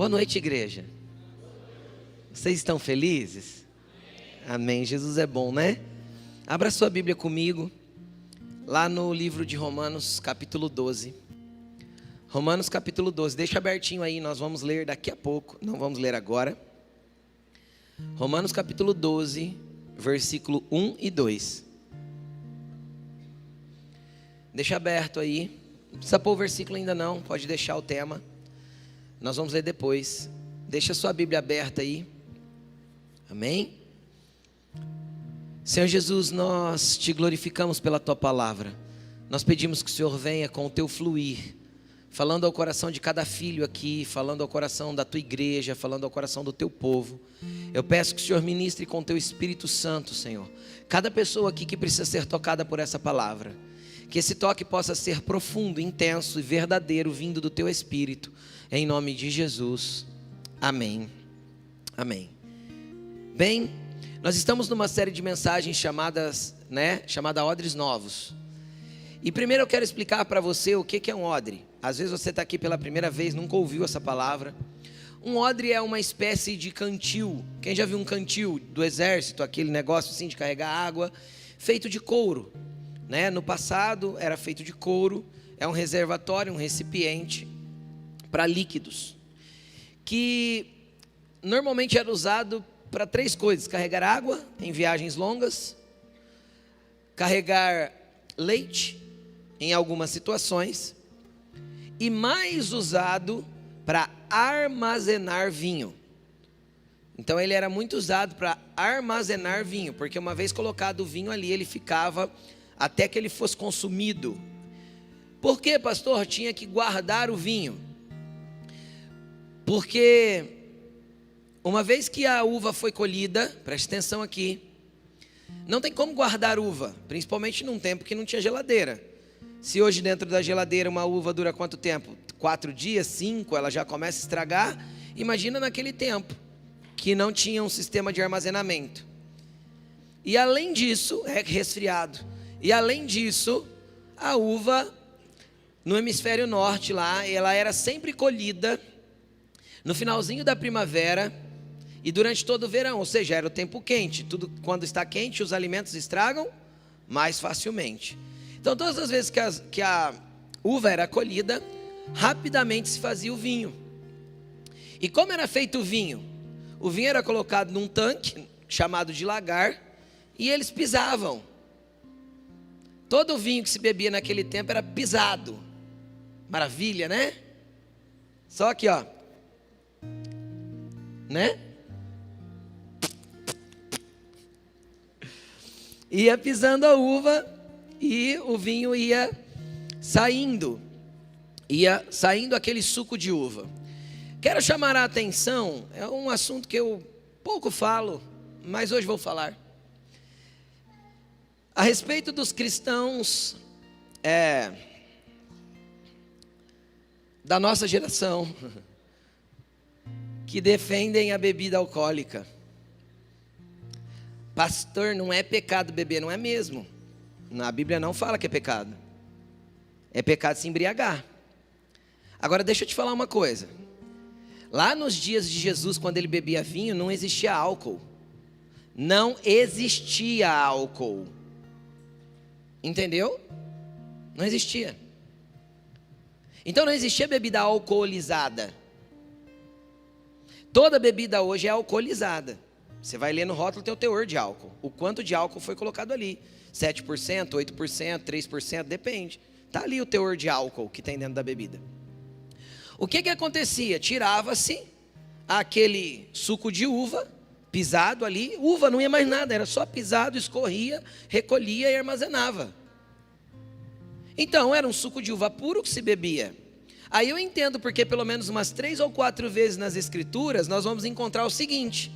Boa noite, igreja. Vocês estão felizes? Amém. Jesus é bom, né? Abra sua Bíblia comigo, lá no livro de Romanos, capítulo 12. Romanos, capítulo 12. Deixa abertinho aí, nós vamos ler daqui a pouco. Não vamos ler agora. Romanos, capítulo 12, versículo 1 e 2. Deixa aberto aí. Não precisa pôr o versículo ainda não, pode deixar o tema. Nós vamos ler depois. Deixa a sua Bíblia aberta aí. Amém? Senhor Jesus, nós te glorificamos pela tua palavra. Nós pedimos que o Senhor venha com o teu fluir, falando ao coração de cada filho aqui, falando ao coração da tua igreja, falando ao coração do teu povo. Eu peço que o Senhor ministre com o teu Espírito Santo, Senhor, cada pessoa aqui que precisa ser tocada por essa palavra. Que esse toque possa ser profundo, intenso e verdadeiro, vindo do teu Espírito, em nome de Jesus. Amém. Amém. Bem, nós estamos numa série de mensagens chamada Odres Novos. E primeiro eu quero explicar para você o que é um odre. Às vezes você está aqui pela primeira vez, nunca ouviu essa palavra. Um odre é uma espécie de cantil. Quem já viu um cantil do exército, aquele negócio assim de carregar água, feito de couro. No passado era feito de couro, é um reservatório, um recipiente para líquidos, que normalmente era usado para três coisas: carregar água em viagens longas, carregar leite em algumas situações, e mais usado para armazenar vinho. Então ele era muito usado para armazenar vinho, porque uma vez colocado o vinho ali, ele ficava até que ele fosse consumido. Por que, pastor, tinha que guardar o vinho? Porque uma vez que a uva foi colhida, preste atenção aqui, não tem como guardar uva, principalmente num tempo que não tinha geladeira. Se hoje dentro da geladeira uma uva dura quanto tempo? 4 dias, 5, ela já começa a estragar. Imagina naquele tempo, que não tinha um sistema de armazenamento. E além disso, é resfriado. E além disso, a uva no hemisfério norte lá, ela era sempre colhida no finalzinho da primavera e durante todo o verão, ou seja, era o tempo quente. Tudo quando está quente, os alimentos estragam mais facilmente. Então todas as vezes que a uva era colhida, rapidamente se fazia o vinho. E como era feito o vinho? O vinho era colocado num tanque chamado de lagar e eles pisavam. Todo o vinho que se bebia naquele tempo era pisado. Maravilha, né? Só aqui, ó. Né? Ia pisando a uva e o vinho ia saindo. Ia saindo aquele suco de uva. Quero chamar a atenção, é um assunto que eu pouco falo, mas hoje vou falar. A respeito dos cristãos da nossa geração que defendem a bebida alcoólica. Pastor, não é pecado beber, não é mesmo. A Bíblia não fala que é pecado. É pecado se embriagar. Agora deixa eu te falar uma coisa. Lá nos dias de Jesus, quando ele bebia vinho, não existia álcool. Não existia álcool. Entendeu? Não existia. Então não existia bebida alcoolizada. Toda bebida hoje é alcoolizada. Você vai ler no rótulo, tem o teor de álcool. O quanto de álcool foi colocado ali. 7%, 8%, 3%, depende. Está ali o teor de álcool que tem dentro da bebida. O que acontecia? Tirava-se aquele suco de uva, pisado ali, uva não ia mais nada, era só pisado, escorria, recolhia e armazenava. Então era um suco de uva puro que se bebia. Aí eu entendo porque pelo menos umas 3 ou 4 vezes nas escrituras nós vamos encontrar o seguinte: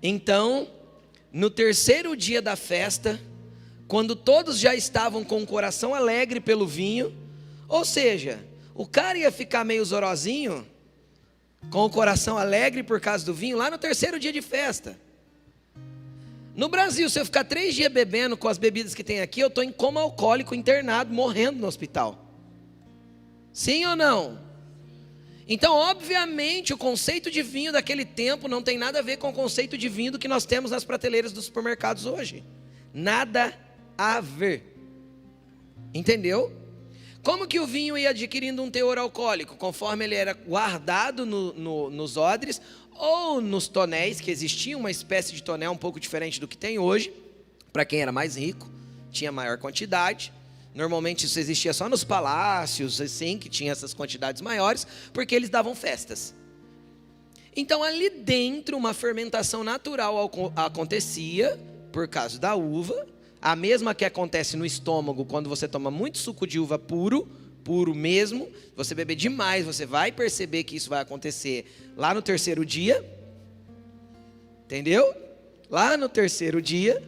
então, no terceiro dia da festa, quando todos já estavam com o coração alegre pelo vinho, ou seja, o cara ia ficar meio zorozinho, com o coração alegre por causa do vinho, lá no terceiro dia de festa. No Brasil, se eu ficar 3 dias bebendo com as bebidas que tem aqui, eu estou em coma alcoólico, internado, morrendo no hospital. Sim ou não? Então, obviamente, o conceito de vinho daquele tempo não tem nada a ver com o conceito de vinho do que nós temos nas prateleiras dos supermercados hoje. Nada a ver. Entendeu? Como que o vinho ia adquirindo um teor alcoólico? Conforme ele era guardado nos odres ou nos tonéis, que existia uma espécie de tonel um pouco diferente do que tem hoje. Para quem era mais rico, tinha maior quantidade. Normalmente isso existia só nos palácios, assim, que tinha essas quantidades maiores, porque eles davam festas. Então ali dentro uma fermentação natural acontecia, por causa da uva, a mesma que acontece no estômago quando você toma muito suco de uva puro mesmo, você beber demais, você vai perceber que isso vai acontecer lá no terceiro dia, entendeu? Lá no terceiro dia.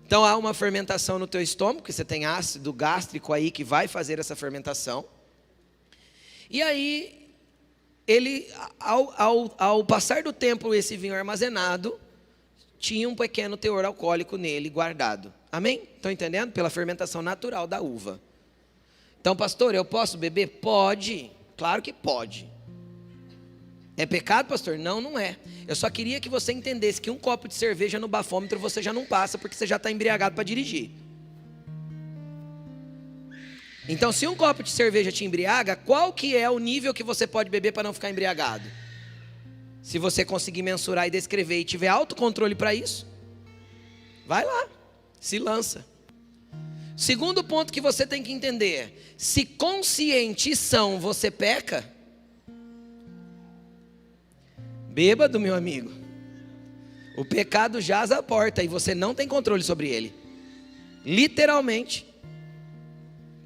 Então há uma fermentação no teu estômago, que você tem ácido gástrico aí que vai fazer essa fermentação. E aí, ele, ao passar do tempo, esse vinho armazenado, tinha um pequeno teor alcoólico nele guardado. Amém? Estão entendendo? Pela fermentação natural da uva. Então, pastor, eu posso beber? Pode, claro que pode. É pecado, pastor? Não, não é. Eu só queria que você entendesse que um copo de cerveja no bafômetro você já não passa, porque você já está embriagado para dirigir. Então, se um copo de cerveja te embriaga, qual que é o nível que você pode beber para não ficar embriagado? Se você conseguir mensurar e descrever e tiver autocontrole para isso, vai lá, se lança. Segundo ponto que você tem que entender: se conscientição você peca, bêbado, meu amigo, o pecado jaz à porta e você não tem controle sobre ele, literalmente,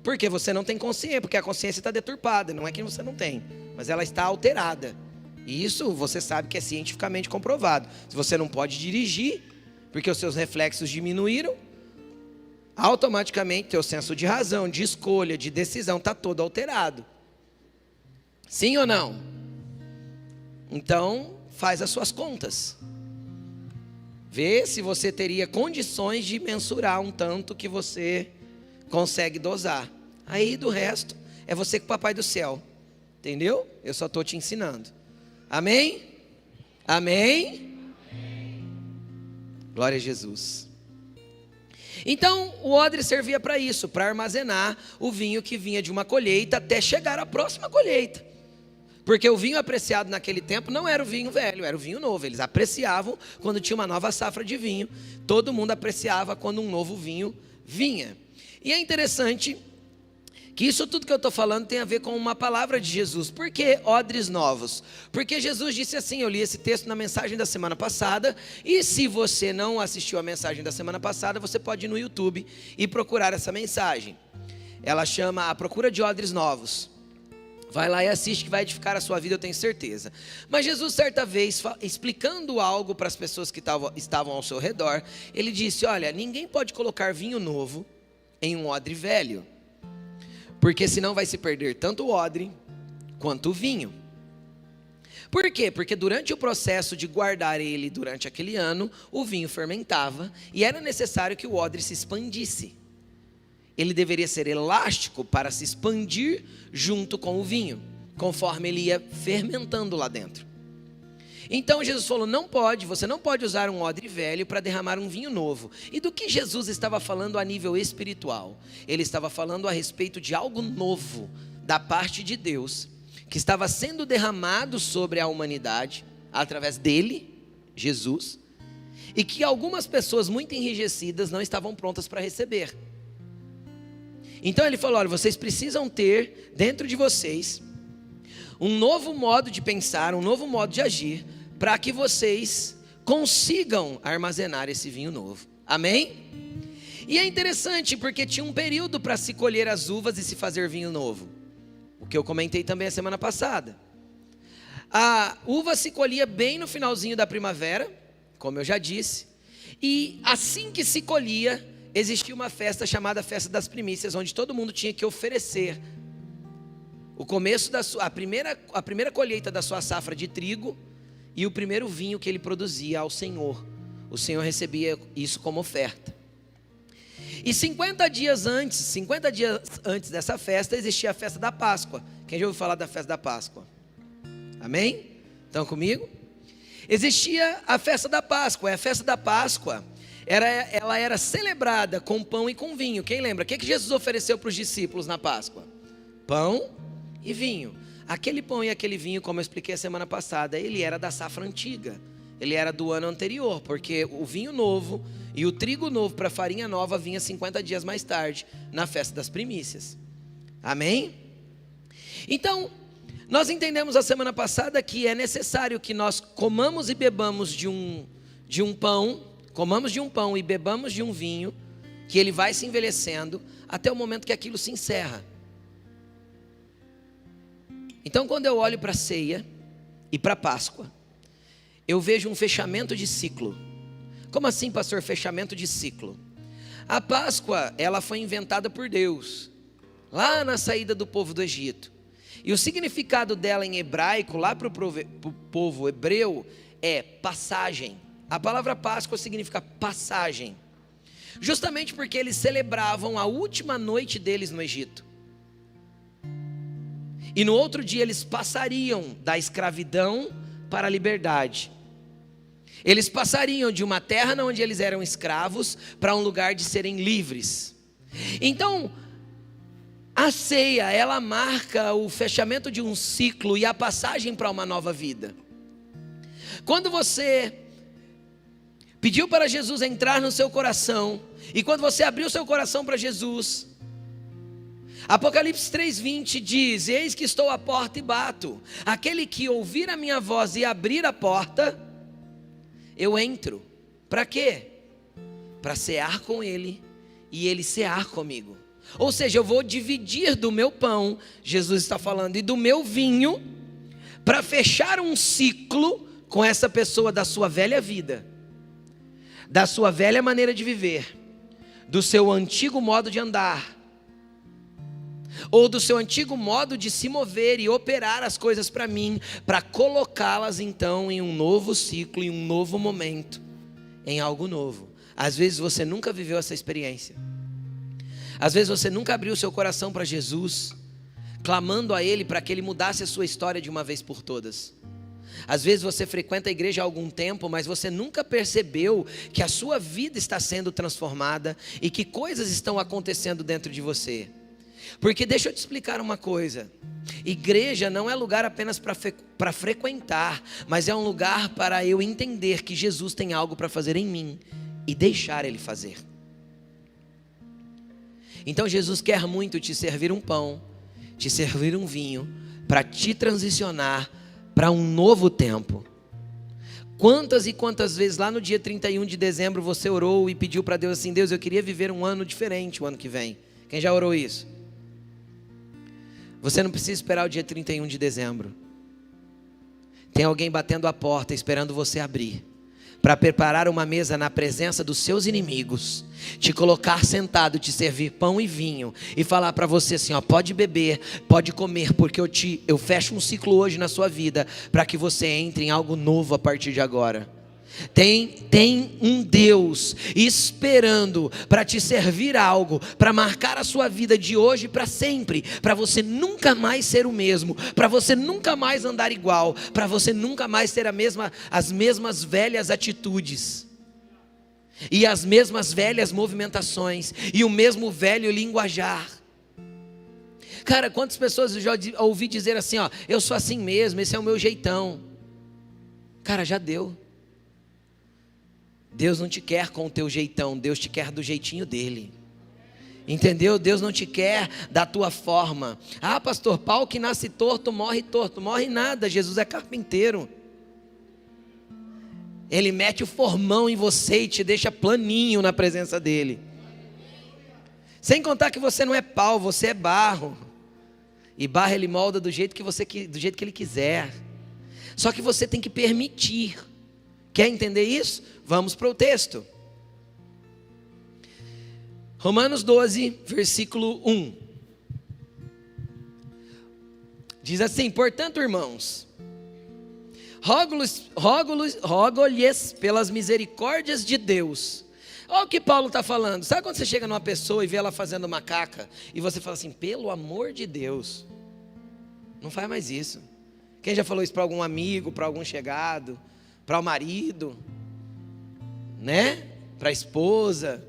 porque você não tem consciência, porque a consciência está deturpada, não é que você não tem, mas ela está alterada, e isso você sabe que é cientificamente comprovado. Se você não pode dirigir, porque os seus reflexos diminuíram, automaticamente teu senso de razão, de escolha, de decisão está todo alterado, sim ou não? Então, faz as suas contas. Vê se você teria condições de mensurar um tanto que você consegue dosar. Aí do resto, é você com o papai do céu. Entendeu? Eu só estou te ensinando. Amém? Amém? Glória a Jesus. Então, o odre servia para isso, para armazenar o vinho que vinha de uma colheita até chegar à próxima colheita. Porque o vinho apreciado naquele tempo não era o vinho velho, era o vinho novo. Eles apreciavam quando tinha uma nova safra de vinho. Todo mundo apreciava quando um novo vinho vinha. E é interessante que isso tudo que eu estou falando tem a ver com uma palavra de Jesus. Por que odres novos? Porque Jesus disse assim, eu li esse texto na mensagem da semana passada, e se você não assistiu a mensagem da semana passada, você pode ir no YouTube e procurar essa mensagem. Ela chama A Procura de Odres Novos. Vai lá e assiste, que vai edificar a sua vida, eu tenho certeza. Mas Jesus, certa vez, explicando algo para as pessoas que estavam ao seu redor, ele disse, olha, ninguém pode colocar vinho novo em um odre velho, porque senão vai se perder tanto o odre quanto o vinho. Por quê? Porque durante o processo de guardar ele durante aquele ano, o vinho fermentava e era necessário que o odre se expandisse. Ele deveria ser elástico para se expandir junto com o vinho, conforme ele ia fermentando lá dentro. Então Jesus falou, você não pode usar um odre velho para derramar um vinho novo. E do que Jesus estava falando a nível espiritual? Ele estava falando a respeito de algo novo da parte de Deus, que estava sendo derramado sobre a humanidade, através dele, Jesus, e que algumas pessoas muito enrijecidas não estavam prontas para receber. Então ele falou, olha, vocês precisam ter dentro de vocês um novo modo de pensar, um novo modo de agir, para que vocês consigam armazenar esse vinho novo. Amém? E é interessante porque tinha um período para se colher as uvas e se fazer vinho novo, o que eu comentei também a semana passada. A uva se colhia bem no finalzinho da primavera, como eu já disse, e assim que se colhia, existia uma festa chamada Festa das Primícias, onde todo mundo tinha que oferecer o começo a primeira colheita da sua safra de trigo e o primeiro vinho que ele produzia ao Senhor. O Senhor recebia isso como oferta. E 50 dias antes dessa festa, existia a festa da Páscoa. Quem já ouviu falar da festa da Páscoa? Amém? Estão comigo? Existia a festa da Páscoa. A festa da Páscoa, ela era celebrada com pão e com vinho. Quem lembra? O que Jesus ofereceu para os discípulos na Páscoa? Pão e vinho. Aquele pão e aquele vinho, como eu expliquei a semana passada, ele era da safra antiga. Ele era do ano anterior, porque o vinho novo e o trigo novo para a farinha nova vinha 50 dias mais tarde, na festa das primícias. Amém? Então, nós entendemos a semana passada que é necessário que nós comamos e bebamos de um pão, comamos de um pão e bebamos de um vinho, que ele vai se envelhecendo até o momento que aquilo se encerra. Então, quando eu olho para a ceia e para a Páscoa, eu vejo um fechamento de ciclo. Como assim, pastor, fechamento de ciclo? A Páscoa, ela foi inventada por Deus, lá na saída do povo do Egito. E o significado dela em hebraico, lá para o povo hebreu, é passagem. A palavra Páscoa significa passagem. Justamente porque eles celebravam a última noite deles no Egito. E no outro dia eles passariam da escravidão para a liberdade. Eles passariam de uma terra onde eles eram escravos para um lugar de serem livres. Então, a ceia, ela marca o fechamento de um ciclo e a passagem para uma nova vida. Quando você pediu para Jesus entrar no seu coração, e quando você abriu seu coração para Jesus, Apocalipse 3:20 diz: eis que estou à porta e bato, aquele que ouvir a minha voz e abrir a porta, eu entro. Para quê? Para cear com ele e ele cear comigo. Ou seja, eu vou dividir do meu pão, Jesus está falando, e do meu vinho, para fechar um ciclo com essa pessoa da sua velha vida, da sua velha maneira de viver, do seu antigo modo de andar, ou do seu antigo modo de se mover e operar as coisas para mim, para colocá-las então em um novo ciclo, em um novo momento, em algo novo. Às vezes você nunca viveu essa experiência. Às vezes você nunca abriu seu coração para Jesus, clamando a Ele para que Ele mudasse a sua história de uma vez por todas. Às vezes você frequenta a igreja há algum tempo, mas você nunca percebeu que a sua vida está sendo transformada e que coisas estão acontecendo dentro de você. Porque deixa eu te explicar uma coisa: igreja não é lugar apenas para frequentar, mas é um lugar para eu entender que Jesus tem algo para fazer em mim e deixar Ele fazer. Então Jesus quer muito te servir um pão, te servir um vinho, para te transicionar para um novo tempo. Quantas e quantas vezes lá no dia 31 de dezembro você orou e pediu para Deus assim: Deus, eu queria viver um ano diferente o ano que vem. Quem já orou isso? Você não precisa esperar o dia 31 de dezembro. Tem alguém batendo a porta esperando você abrir, para preparar uma mesa na presença dos seus inimigos, te colocar sentado, te servir pão e vinho e falar para você assim: ó, pode beber, pode comer, porque eu fecho um ciclo hoje na sua vida, para que você entre em algo novo a partir de agora. Tem um Deus esperando para te servir algo, para marcar a sua vida de hoje para sempre, para você nunca mais ser o mesmo, para você nunca mais andar igual, para você nunca mais ter as mesmas velhas atitudes, e as mesmas velhas movimentações, e o mesmo velho linguajar. Cara, quantas pessoas eu já ouvi dizer assim: ó, eu sou assim mesmo, esse é o meu jeitão. Cara, já deu. Deus não te quer com o teu jeitão, Deus te quer do jeitinho dele. Entendeu? Deus não te quer da tua forma. Ah, pastor, pau que nasce torto, morre nada. Jesus é carpinteiro. Ele mete o formão em você e te deixa planinho na presença dele. Sem contar que você não é pau, você é barro. E barro ele molda do jeito que ele quiser. Só que você tem que permitir. Quer entender isso? Vamos para o texto. Romanos 12, versículo 1. Diz assim: portanto, irmãos, rogo-lhes pelas misericórdias de Deus. Olha o que Paulo está falando. Sabe quando você chega numa pessoa e vê ela fazendo macaca, e você fala assim: pelo amor de Deus, não faz mais isso. Quem já falou isso para algum amigo, para algum chegado, para o marido, né? Para a esposa?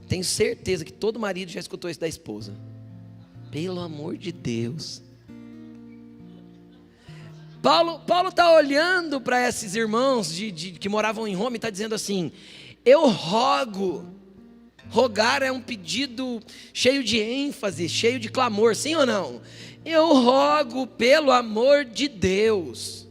Tenho certeza que todo marido já escutou isso da esposa. Pelo amor de Deus. Paulo está olhando para esses irmãos que moravam em Roma e está dizendo assim: eu rogo. Rogar é um pedido cheio de ênfase, cheio de clamor, sim ou não? Eu rogo pelo amor de Deus,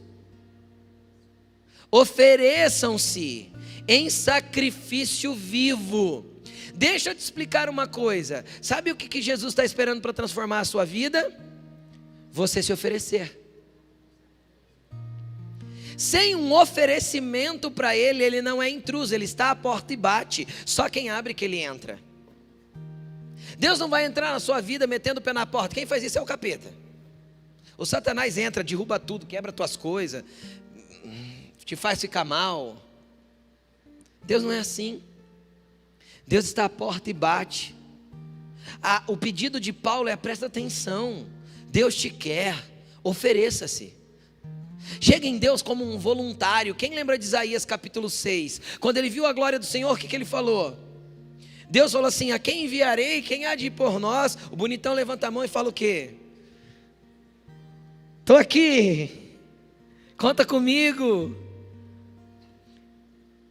ofereçam-se em sacrifício vivo. Deixa eu te explicar uma coisa. Sabe o que Jesus está esperando para transformar a sua vida? Você se oferecer. Sem um oferecimento para Ele, Ele não é intruso, Ele está à porta e bate. Só quem abre que Ele entra. Deus não vai entrar na sua vida metendo o pé na porta. Quem faz isso é o capeta. O Satanás entra, derruba tudo, quebra tuas coisas, te faz ficar mal. Deus não é assim. Deus está à porta e bate. O pedido de Paulo é: presta atenção, Deus te quer, ofereça-se. Chega em Deus como um voluntário. Quem lembra de Isaías capítulo 6? Quando ele viu a glória do Senhor, o que ele falou? Deus falou assim: a quem enviarei? Quem há de ir por nós? O bonitão levanta a mão e fala o quê? Estou aqui, conta comigo.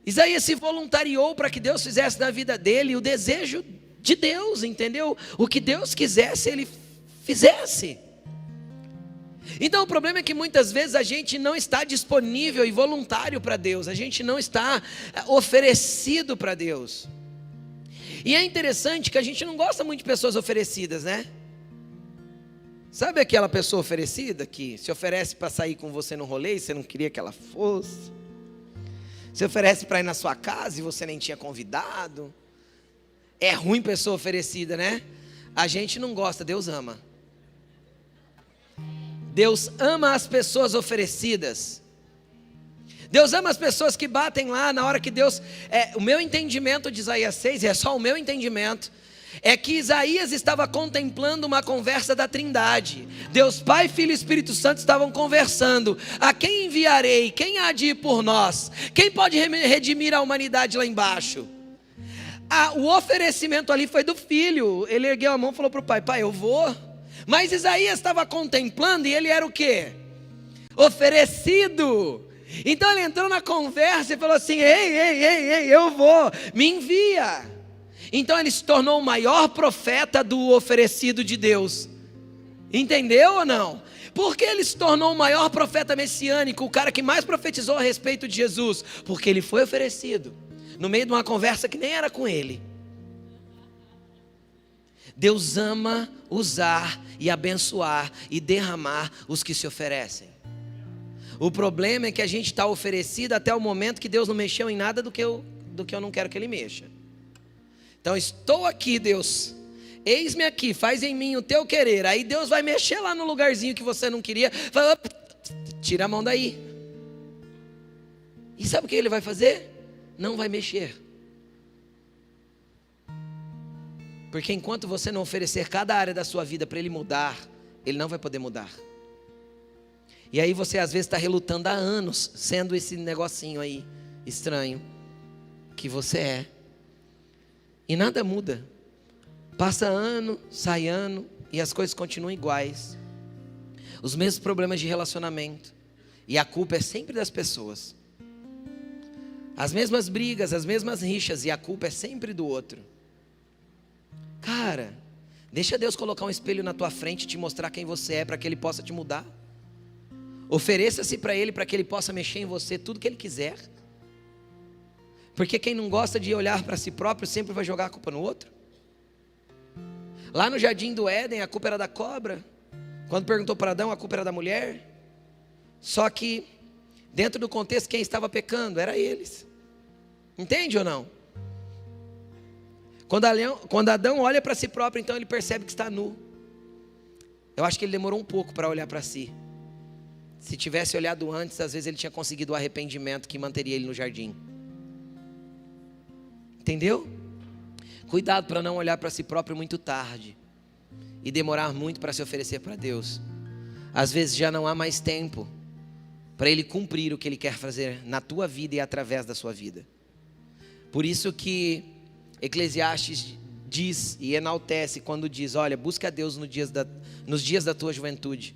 Isaías se voluntariou para que Deus fizesse na vida dele o desejo de Deus, entendeu? O que Deus quisesse, ele fizesse. Então o problema é que muitas vezes a gente não está disponível e voluntário para Deus, a gente não está oferecido para Deus. E é interessante que a gente não gosta muito de pessoas oferecidas, né? Sabe aquela pessoa oferecida que se oferece para sair com você no rolê e você não queria que ela fosse? Se oferece para ir na sua casa e você nem tinha convidado? É ruim pessoa oferecida, né? A gente não gosta, Deus ama. Deus ama as pessoas oferecidas. Deus ama as pessoas que batem lá na hora que Deus... o meu entendimento de Isaías 6, e é só o meu entendimento, é que Isaías estava contemplando uma conversa da Trindade. Deus Pai, Filho e Espírito Santo estavam conversando. A quem enviarei? Quem há de ir por nós? Quem pode redimir a humanidade lá embaixo? O oferecimento ali foi do filho. Ele ergueu a mão e falou para o pai: pai, eu vou. Mas Isaías estava contemplando e ele era o quê? Oferecido. Então ele entrou na conversa e falou assim: ei, eu vou, me envia. Então ele se tornou o maior profeta do oferecido de Deus. Entendeu ou não? Por que ele se tornou o maior profeta messiânico, o cara que mais profetizou a respeito de Jesus? Porque ele foi oferecido no meio de uma conversa que nem era com ele. Deus ama usar e abençoar e derramar os que se oferecem. O problema é que a gente está oferecido até o momento que Deus não mexeu em nada do que eu não quero que Ele mexa. Então estou aqui, Deus, eis-me aqui, faz em mim o teu querer. Aí Deus vai mexer lá no lugarzinho que você não queria, fala, tira a mão daí. E sabe o que Ele vai fazer? Não vai mexer. Porque enquanto você não oferecer cada área da sua vida para Ele mudar, Ele não vai poder mudar. E aí você às vezes está relutando há anos, sendo esse negocinho aí estranho que você é. E nada muda. Passa ano, sai ano e as coisas continuam iguais. Os mesmos problemas de relacionamento. E a culpa é sempre das pessoas. As mesmas brigas, as mesmas rixas e a culpa é sempre do outro. Cara, deixa Deus colocar um espelho na tua frente e te mostrar quem você é para que Ele possa te mudar. Ofereça-se para Ele para que Ele possa mexer em você tudo que Ele quiser. Porque quem não gosta de olhar para si próprio sempre vai jogar a culpa no outro. Lá no jardim do Éden a culpa era da cobra. Quando perguntou para Adão, a culpa era da mulher. Só que dentro do contexto quem estava pecando era eles. Entende ou não? Quando Adão olha para si próprio, então ele percebe que está nu. Eu acho que ele demorou um pouco para olhar para si. Se tivesse olhado antes, às vezes ele tinha conseguido o arrependimento que manteria ele no jardim. Entendeu? Cuidado para não olhar para si próprio muito tarde e demorar muito para se oferecer para Deus. às vezes já não há mais tempo para Ele cumprir o que Ele quer fazer na tua vida e através da sua vida. Por isso que Eclesiastes diz e enaltece quando diz: olha, busca a Deus nos dias da tua juventude,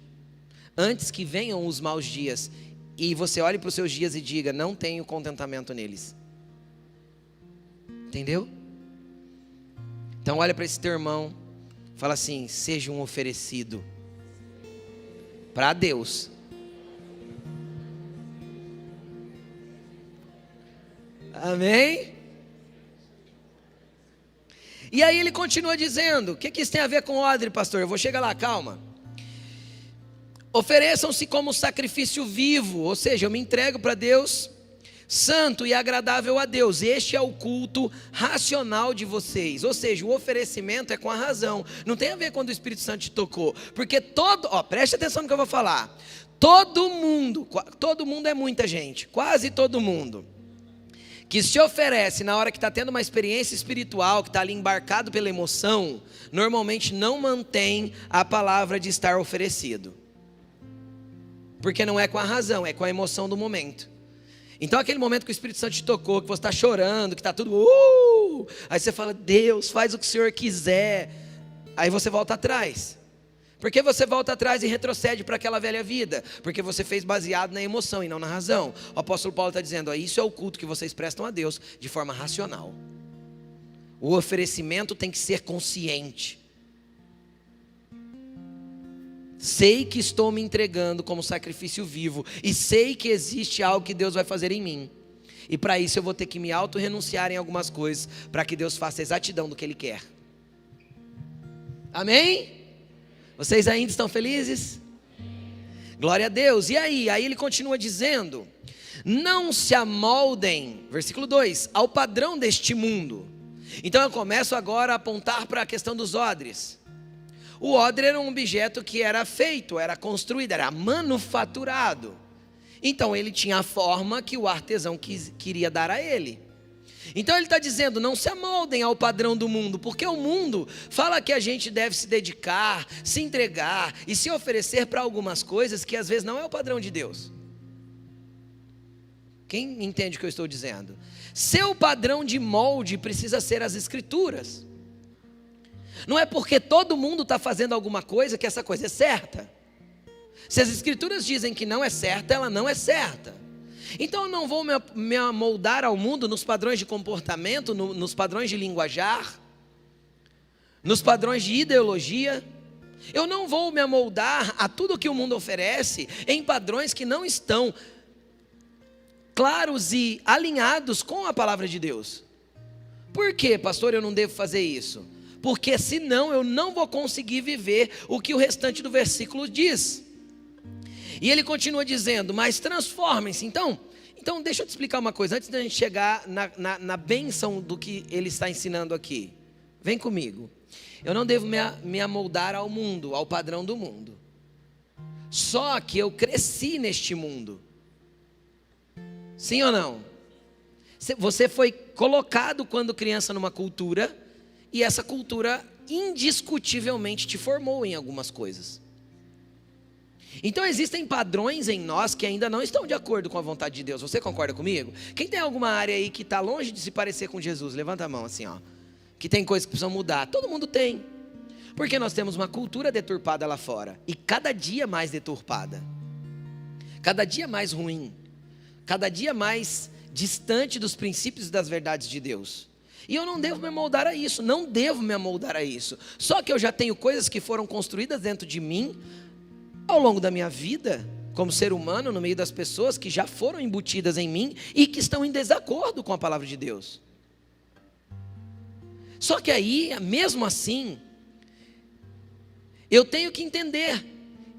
antes que venham os maus dias, e você olhe para os seus dias e diga: não tenho contentamento neles. Entendeu? Então olha para esse teu irmão, fala assim: seja um oferecido para Deus. Amém? E aí ele continua dizendo: o que isso tem a ver com odre, pastor? Eu vou chegar lá, calma. Ofereçam-se como sacrifício vivo, ou seja, eu me entrego para Deus, santo e agradável a Deus. Este é o culto racional de vocês. Ou seja, o oferecimento é com a razão. Não tem a ver quando o Espírito Santo te tocou. Porque preste atenção no que eu vou falar. Todo mundo é muita gente, quase todo mundo, que se oferece na hora que está tendo uma experiência espiritual, que está ali embarcado pela emoção, normalmente não mantém a palavra de estar oferecido. Porque não é com a razão, é com a emoção do momento. Então aquele momento que o Espírito Santo te tocou, que você está chorando, que está tudo, aí você fala: Deus, faz o que o Senhor quiser. Aí você volta atrás. Por que você volta atrás e retrocede para aquela velha vida? Porque você fez baseado na emoção e não na razão. O apóstolo Paulo está dizendo: isso é o culto que vocês prestam a Deus de forma racional. O oferecimento tem que ser consciente. Sei que estou me entregando como sacrifício vivo, e sei que existe algo que Deus vai fazer em mim, e para isso eu vou ter que me auto-renunciar em algumas coisas, para que Deus faça a exatidão do que Ele quer. Amém? Vocês ainda estão felizes? Glória a Deus. E aí ele continua dizendo: não se amoldem, versículo 2, ao padrão deste mundo. Então eu começo agora a apontar para a questão dos odres. O odre era um objeto que era feito, era construído, era manufaturado. Então ele tinha a forma que o artesão queria dar a ele. Então ele está dizendo: não se amoldem ao padrão do mundo, porque o mundo fala que a gente deve se dedicar, se entregar e se oferecer para algumas coisas que às vezes não é o padrão de Deus. Quem entende o que eu estou dizendo? Seu padrão de molde precisa ser as Escrituras. Não é porque todo mundo está fazendo alguma coisa que essa coisa é certa. Se as Escrituras dizem que não é certa, ela não é certa. Então eu não vou me amoldar ao mundo nos padrões de comportamento, nos padrões de linguajar, nos padrões de ideologia. Eu não vou me amoldar a tudo que o mundo oferece em padrões que não estão claros e alinhados com a palavra de Deus. Por que, pastor, eu não devo fazer isso? Porque senão eu não vou conseguir viver o que o restante do versículo diz. E ele continua dizendo: mas transformem-se. Então deixa eu te explicar uma coisa, antes da gente chegar na bênção do que ele está ensinando aqui. Vem comigo. Eu não devo me amoldar ao mundo, ao padrão do mundo. Só que eu cresci neste mundo. Sim ou não? Você foi colocado quando criança numa cultura, e essa cultura indiscutivelmente te formou em algumas coisas. Então existem padrões em nós que ainda não estão de acordo com a vontade de Deus. Você concorda comigo? Quem tem alguma área aí que está longe de se parecer com Jesus? Levanta a mão assim, ó. Que tem coisas que precisam mudar. Todo mundo tem. Porque nós temos uma cultura deturpada lá fora. E cada dia mais deturpada. Cada dia mais ruim. Cada dia mais distante dos princípios e das verdades de Deus. E eu não devo me amoldar a isso. Não devo me amoldar a isso. Só que eu já tenho coisas que foram construídas dentro de mim ao longo da minha vida, como ser humano, no meio das pessoas que já foram embutidas em mim e que estão em desacordo com a palavra de Deus. Só que aí, mesmo assim, eu tenho que entender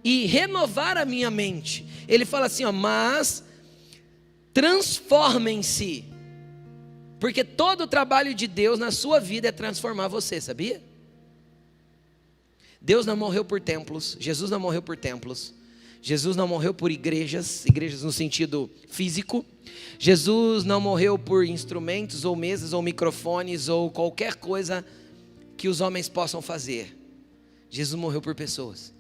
e renovar a minha mente. Ele fala assim, ó, mas transformem-se, porque todo o trabalho de Deus na sua vida é transformar você, sabia? Deus não morreu por templos, Jesus não morreu por templos, Jesus não morreu por igrejas no sentido físico, Jesus não morreu por instrumentos ou mesas ou microfones ou qualquer coisa que os homens possam fazer. Jesus morreu por pessoas.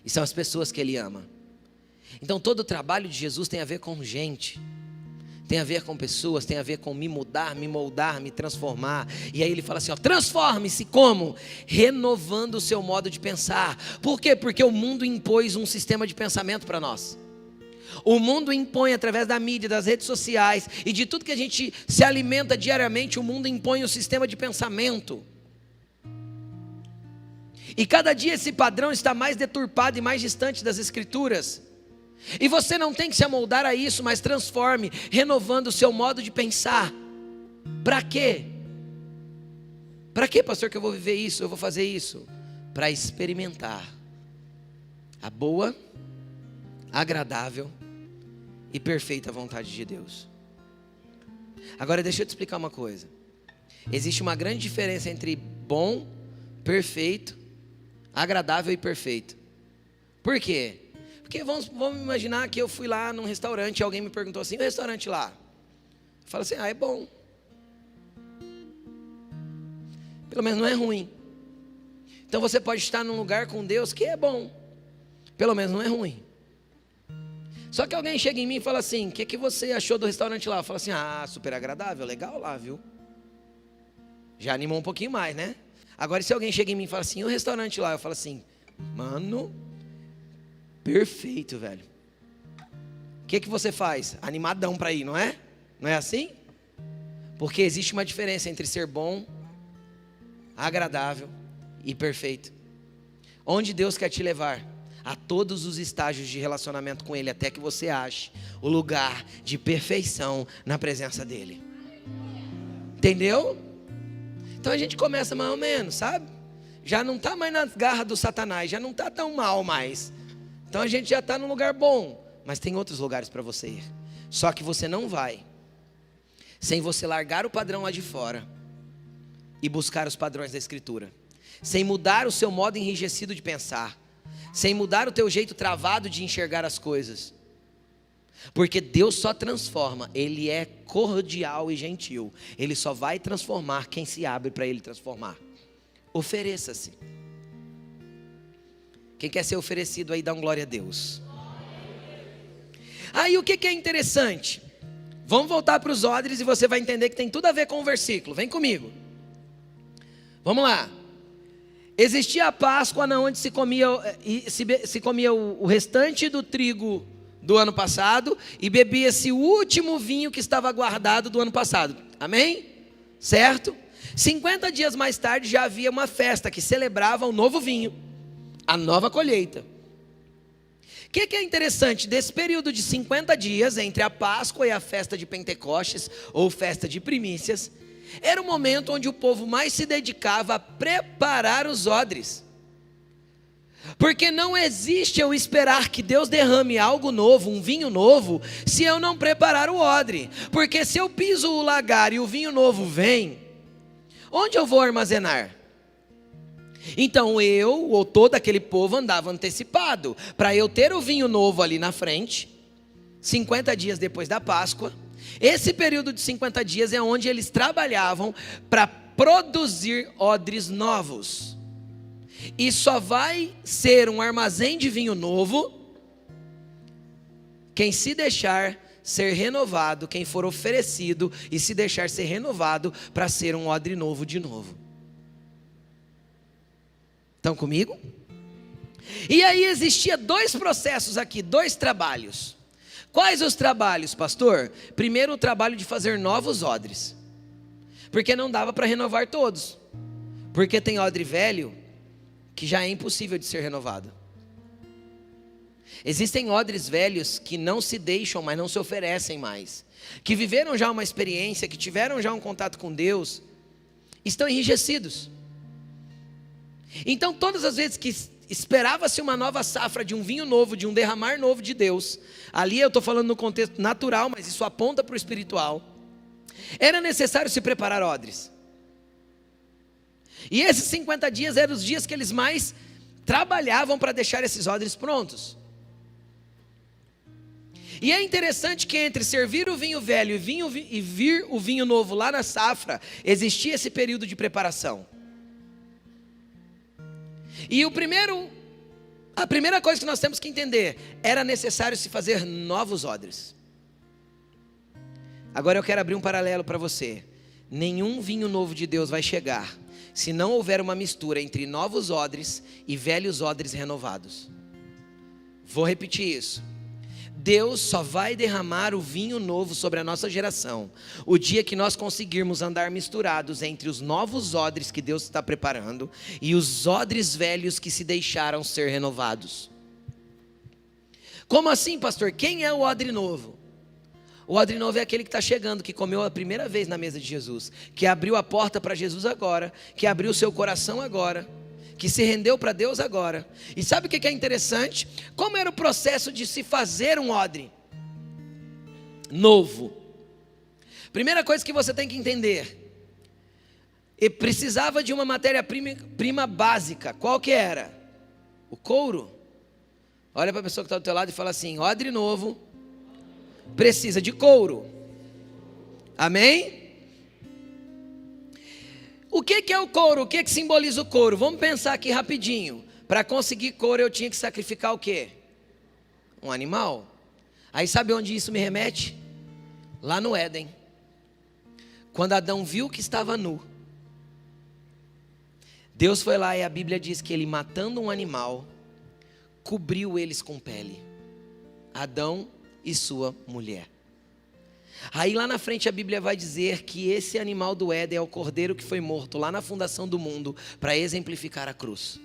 e são as pessoas que Ele ama. Então todo o trabalho de Jesus tem a ver com gente, tem a ver com pessoas, tem a ver com me mudar, me moldar, me transformar. E aí Ele fala assim, ó, transforme-se como? Renovando o seu modo de pensar. Por quê? Porque o mundo impôs um sistema de pensamento para nós. O mundo impõe através da mídia, das redes sociais e de tudo que a gente se alimenta diariamente. O mundo impõe um sistema de pensamento. E cada dia esse padrão está mais deturpado e mais distante das Escrituras. E você não tem que se amoldar a isso, mas transforme, renovando o seu modo de pensar. Para quê? Para quê, pastor, que eu vou viver isso, eu vou fazer isso? Para experimentar a boa, agradável e perfeita vontade de Deus. Agora deixa eu te explicar uma coisa. Existe uma grande diferença entre bom, perfeito, agradável e perfeito. Por quê? Porque vamos imaginar que eu fui lá num restaurante e alguém me perguntou assim, o restaurante lá? Eu falo assim, é bom. Pelo menos não é ruim. Então você pode estar num lugar com Deus que é bom. Pelo menos não é ruim. Só que alguém chega em mim e fala assim, o que você achou do restaurante lá? Eu falo assim, super agradável, legal lá, viu? Já animou um pouquinho mais, né? Agora se alguém chega em mim e fala assim, o restaurante lá? Eu falo assim, mano, perfeito, velho. O que você faz? Animadão para ir, não é? Não é assim? Porque existe uma diferença entre ser bom, agradável e perfeito. Onde Deus quer te levar? A todos os estágios de relacionamento com Ele, até que você ache o lugar de perfeição na presença dEle. Entendeu? Então a gente começa mais ou menos, sabe? Já não está mais nas garras do Satanás, já não está tão mal mais. Então a gente já está num lugar bom, mas tem outros lugares para você ir. Só que você não vai sem você largar o padrão lá de fora e buscar os padrões da Escritura, sem mudar o seu modo enrijecido de pensar, sem mudar o teu jeito travado de enxergar as coisas. Porque Deus só transforma, Ele é cordial e gentil. Ele só vai transformar quem se abre para Ele transformar. Ofereça-se. Quem quer ser oferecido aí, dá um glória a Deus. Aí o que é interessante? Vamos voltar para os odres e você vai entender que tem tudo a ver com o versículo. Vem comigo. Vamos lá. Existia a Páscoa onde se comia o restante do trigo do ano passado e bebia-se o último vinho que estava guardado do ano passado. Amém? Certo? 50 dias mais tarde já havia uma festa que celebrava o novo vinho, a nova colheita. O que é interessante? Desse período de 50 dias entre a Páscoa e a festa de Pentecostes, ou festa de primícias, era o momento onde o povo mais se dedicava a preparar os odres. Porque não existe eu esperar que Deus derrame algo novo, um vinho novo, se eu não preparar o odre. Porque se eu piso o lagar e o vinho novo vem, onde eu vou armazenar? Então eu, ou todo aquele povo, andava antecipado, para eu ter o vinho novo ali na frente, 50 dias depois da Páscoa. Esse período de 50 dias é onde eles trabalhavam para produzir odres novos. E só vai ser um armazém de vinho novo quem se deixar ser renovado, quem for oferecido e se deixar ser renovado para ser um odre novo de novo. Estão comigo? E aí existia dois processos aqui, dois trabalhos. Quais os trabalhos, pastor? Primeiro, o trabalho de fazer novos odres, porque não dava para renovar todos, porque tem odre velho que já é impossível de ser renovado. Existem odres velhos que não se deixam, mas não se oferecem mais, que viveram já uma experiência, que tiveram já um contato com Deus, estão enrijecidos. Então todas as vezes que esperava-se uma nova safra de um vinho novo, de um derramar novo de Deus, ali eu estou falando no contexto natural, mas isso aponta para o espiritual, era necessário se preparar odres. E esses 50 dias eram os dias que eles mais trabalhavam para deixar esses odres prontos. E é interessante que entre servir o vinho velho e vir o vinho novo lá na safra, existia esse período de preparação. E o primeiro A primeira coisa que nós temos que entender, era necessário se fazer novos odres. Agora eu quero abrir um paralelo para você. Nenhum vinho novo de Deus vai chegar se não houver uma mistura entre novos odres e velhos odres renovados. Vou repetir isso. Deus só vai derramar o vinho novo sobre a nossa geração o dia que nós conseguirmos andar misturados entre os novos odres que Deus está preparando e os odres velhos que se deixaram ser renovados. Como assim, pastor? Quem é o odre novo? O odre novo é aquele que está chegando, que comeu a primeira vez na mesa de Jesus, que abriu a porta para Jesus agora, que abriu o seu coração agora, que se rendeu para Deus agora. E sabe o que é interessante? Como era o processo de se fazer um odre novo? Primeira coisa que você tem que entender, e precisava de uma matéria-prima básica. Qual que era? O couro. Olha para a pessoa que está do teu lado e fala assim: odre novo precisa de couro. Amém? O que é o couro? O que simboliza o couro? Vamos pensar aqui rapidinho. Para conseguir couro eu tinha que sacrificar o quê? Um animal. Aí sabe onde isso me remete? Lá no Éden. Quando Adão viu que estava nu, Deus foi lá e a Bíblia diz que ele, matando um animal, cobriu eles com pele. Adão e sua mulher. Aí lá na frente a Bíblia vai dizer que esse animal do Éden é o cordeiro que foi morto lá na fundação do mundo para exemplificar a cruz.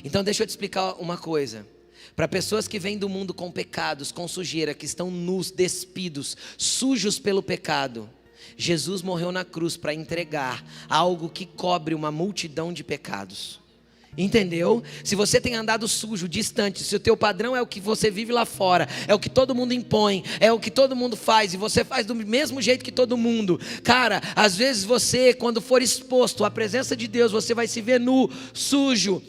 Então deixa eu te explicar uma coisa. Para pessoas que vêm do mundo com pecados, com sujeira, que estão nus, despidos, sujos pelo pecado, Jesus morreu na cruz para entregar algo que cobre uma multidão de pecados. Entendeu? Se você tem andado sujo, distante, se o teu padrão é o que você vive lá fora, é o que todo mundo impõe, é o que todo mundo faz, e você faz do mesmo jeito que todo mundo, cara, às vezes você, quando for exposto à presença de Deus, você vai se ver nu, sujo,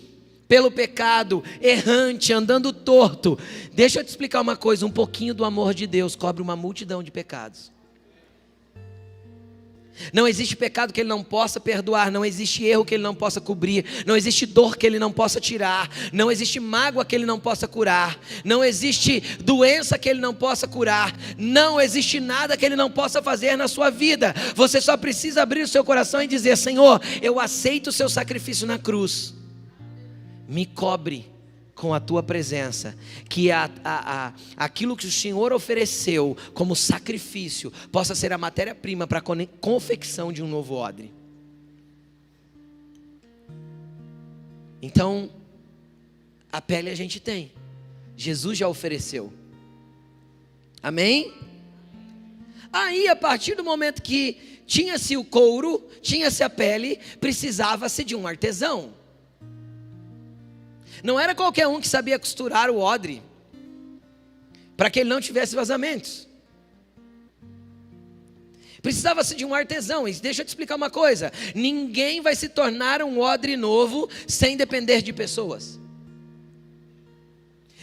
pelo pecado, errante, andando torto. Deixa eu te explicar uma coisa, um pouquinho do amor de Deus cobre uma multidão de pecados. Não existe pecado que Ele não possa perdoar, não existe erro que Ele não possa cobrir, não existe dor que Ele não possa tirar, não existe mágoa que Ele não possa curar, não existe doença que Ele não possa curar, não existe nada que Ele não possa fazer na sua vida. Você só precisa abrir o seu coração e dizer: Senhor, eu aceito o seu sacrifício na cruz, me cobre com a tua presença, que aquilo que o Senhor ofereceu como sacrifício possa ser a matéria-prima para a confecção de um novo odre. Então, a pele a gente tem, Jesus já ofereceu. Amém? Aí, a partir do momento que tinha-se o couro, tinha-se a pele, precisava-se de um artesão. Não era qualquer um que sabia costurar o odre, para que ele não tivesse vazamentos. Precisava-se de um artesão. E deixa eu te explicar uma coisa: ninguém vai se tornar um odre novo sem depender de pessoas.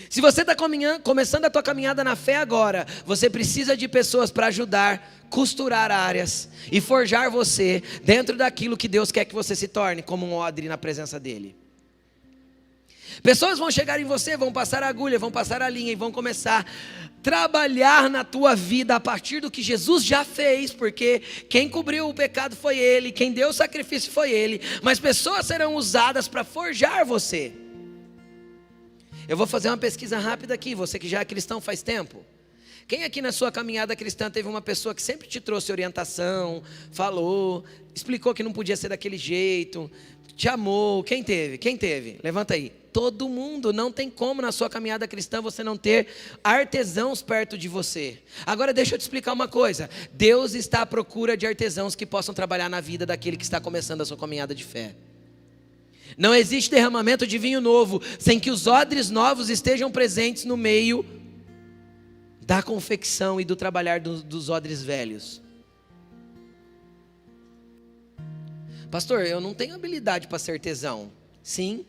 Se você está começando a tua caminhada na fé agora, você precisa de pessoas para ajudar, costurar áreas e forjar você dentro daquilo que Deus quer que você se torne, como um odre na presença dEle. Pessoas vão chegar em você, vão passar a agulha, vão passar a linha e vão começar a trabalhar na tua vida a partir do que Jesus já fez, porque quem cobriu o pecado foi Ele, quem deu o sacrifício foi Ele, mas pessoas serão usadas para forjar você. Eu vou fazer uma pesquisa rápida aqui, você que já é cristão faz tempo. Quem aqui na sua caminhada cristã teve uma pessoa que sempre te trouxe orientação, falou, explicou que não podia ser daquele jeito, te amou? Quem teve? Quem teve? Levanta aí. Todo mundo. Não tem como na sua caminhada cristã você não ter artesãos perto de você. Agora deixa eu te explicar uma coisa: Deus está à procura de artesãos que possam trabalhar na vida daquele que está começando a sua caminhada de fé. Não existe derramamento de vinho novo sem que os odres novos estejam presentes no meio da confecção e do trabalhar dos odres velhos. Pastor, eu não tenho habilidade para ser artesão. Sim.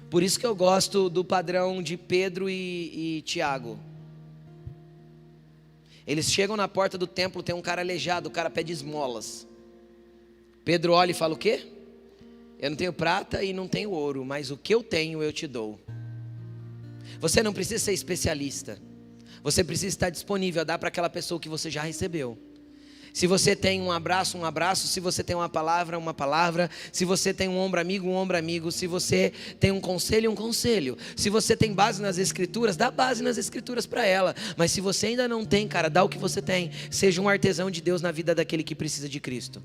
Por isso que eu gosto do padrão de Pedro e Tiago. Eles chegam na porta do templo, tem um cara aleijado, o cara pede esmolas. Pedro olha e fala o quê? Eu não tenho prata e não tenho ouro, mas o que eu tenho eu te dou. Você não precisa ser especialista. Você precisa estar disponível a dar para aquela pessoa que você já recebeu. Se você tem um abraço, um abraço. Se você tem uma palavra, uma palavra. Se você tem um ombro amigo, um ombro amigo. Se você tem um conselho, um conselho. Se você tem base nas escrituras, dá base nas escrituras para ela. Mas se você ainda não tem, cara, dá o que você tem. Seja um artesão de Deus na vida daquele que precisa de Cristo.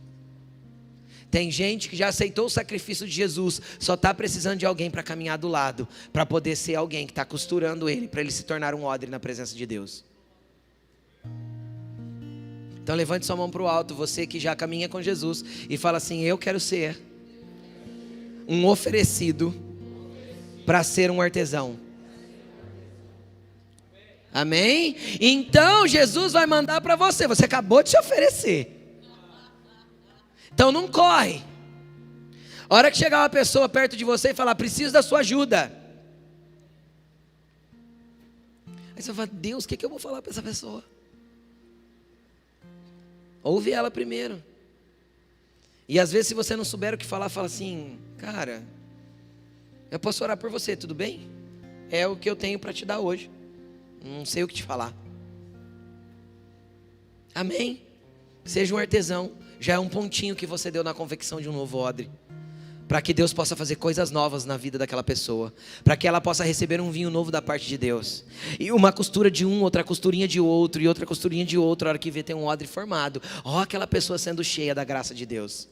Tem gente que já aceitou o sacrifício de Jesus, só está precisando de alguém para caminhar do lado, para poder ser alguém que está costurando ele, para ele se tornar um odre na presença de Deus. Então levante sua mão para o alto, você que já caminha com Jesus, e fala assim: eu quero ser um oferecido para ser um artesão. Amém? Então Jesus vai mandar para você, você acabou de se oferecer. Então não corre. A hora que chegar uma pessoa perto de você e falar: preciso da sua ajuda. Aí você fala: Deus, o que eu vou falar para essa pessoa? Ouve ela primeiro. E às vezes, se você não souber o que falar, fala assim: cara, eu posso orar por você, tudo bem? É o que eu tenho para te dar hoje. Não sei o que te falar. Amém? Seja um artesão. Já é um pontinho que você deu na confecção de um novo odre, para que Deus possa fazer coisas novas na vida daquela pessoa, para que ela possa receber um vinho novo da parte de Deus, e uma costura de um, outra costurinha de outro, e outra costurinha de outro. A hora que vê, tem um odre formado. Ó, aquela pessoa sendo cheia da graça de Deus.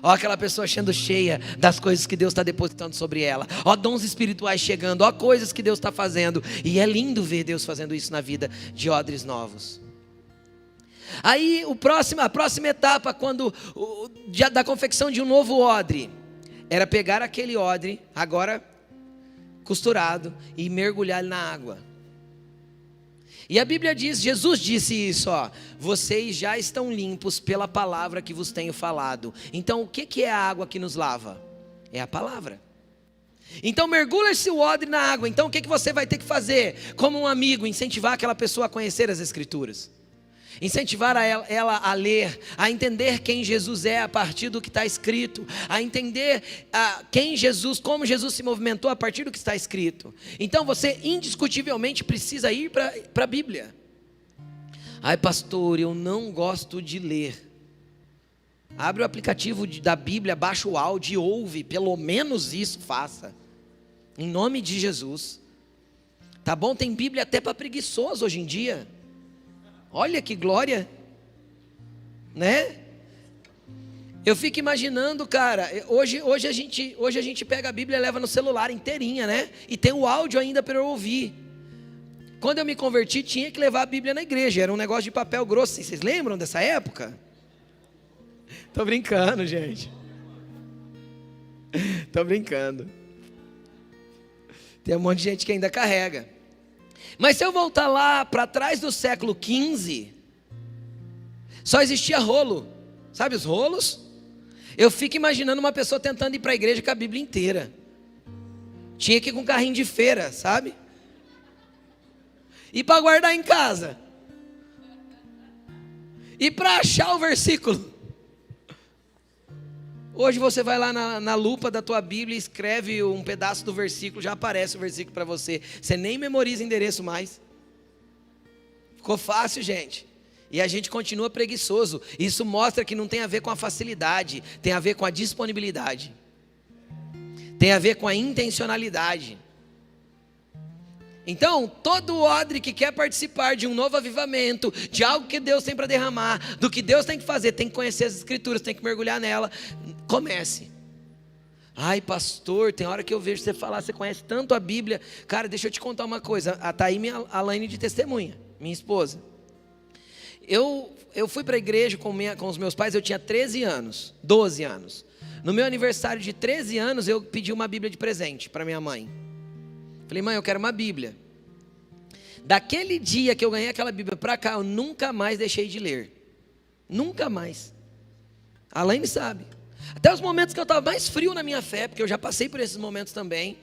Ó, aquela pessoa sendo cheia das coisas que Deus está depositando sobre ela. Ó, dons espirituais chegando. Ó, coisas que Deus está fazendo. E é lindo ver Deus fazendo isso na vida de odres novos. Aí a próxima etapa, da confecção de um novo odre, era pegar aquele odre, agora costurado, e mergulhar ele na água. E a Bíblia diz, Jesus disse isso, ó: vocês já estão limpos pela palavra que vos tenho falado. Então o que é a água que nos lava? É a palavra. Então mergulha-se o odre na água. Então o que você vai ter que fazer? Como um amigo, incentivar aquela pessoa a conhecer as escrituras. Incentivar ela a ler, a entender quem Jesus é a partir do que está escrito, a entender quem Jesus, como Jesus se movimentou a partir do que está escrito. Então você indiscutivelmente precisa ir para a Bíblia. Ai, pastor, eu não gosto de ler. Abre o aplicativo da Bíblia, baixa o áudio e ouve, pelo menos isso faça, em nome de Jesus. Tá bom? Tem Bíblia até para preguiçoso hoje em dia. Olha que glória, né? Eu fico imaginando, cara, hoje a gente pega a Bíblia e leva no celular inteirinha, né? E tem o áudio ainda para eu ouvir. Quando eu me converti, tinha que levar a Bíblia na igreja, era um negócio de papel grosso. Vocês lembram dessa época? Tô brincando, gente. Tô brincando. Tem um monte de gente que ainda carrega. Mas se eu voltar lá para trás do século XV, só existia rolo. Sabe os rolos? Eu fico imaginando uma pessoa tentando ir para a igreja com a Bíblia inteira. Tinha que ir com um carrinho de feira, sabe? E para guardar em casa. E para achar o versículo. Hoje você vai lá na lupa da tua Bíblia e escreve um pedaço do versículo, já aparece o versículo para você. Você nem memoriza endereço mais. Ficou fácil, gente. E a gente continua preguiçoso. Isso mostra que não tem a ver com a facilidade, tem a ver com a disponibilidade. Tem a ver com a intencionalidade. Então, todo odre que quer participar de um novo avivamento, de algo que Deus tem para derramar, do que Deus tem que fazer, tem que conhecer as escrituras, tem que mergulhar nela. Comece. Ai, pastor, tem hora que eu vejo você falar, você conhece tanto a Bíblia. Cara, deixa eu te contar uma coisa. Está aí minha Alaine de testemunha, minha esposa. Eu fui para a igreja com os meus pais, eu tinha 13 anos, 12 anos. No meu aniversário de 13 anos, eu pedi uma Bíblia de presente para minha mãe. Falei: mãe, eu quero uma Bíblia. Daquele dia que eu ganhei aquela Bíblia para cá, eu nunca mais deixei de ler. Nunca mais. A Alaine sabe. Até os momentos que eu estava mais frio na minha fé, porque eu já passei por esses momentos também,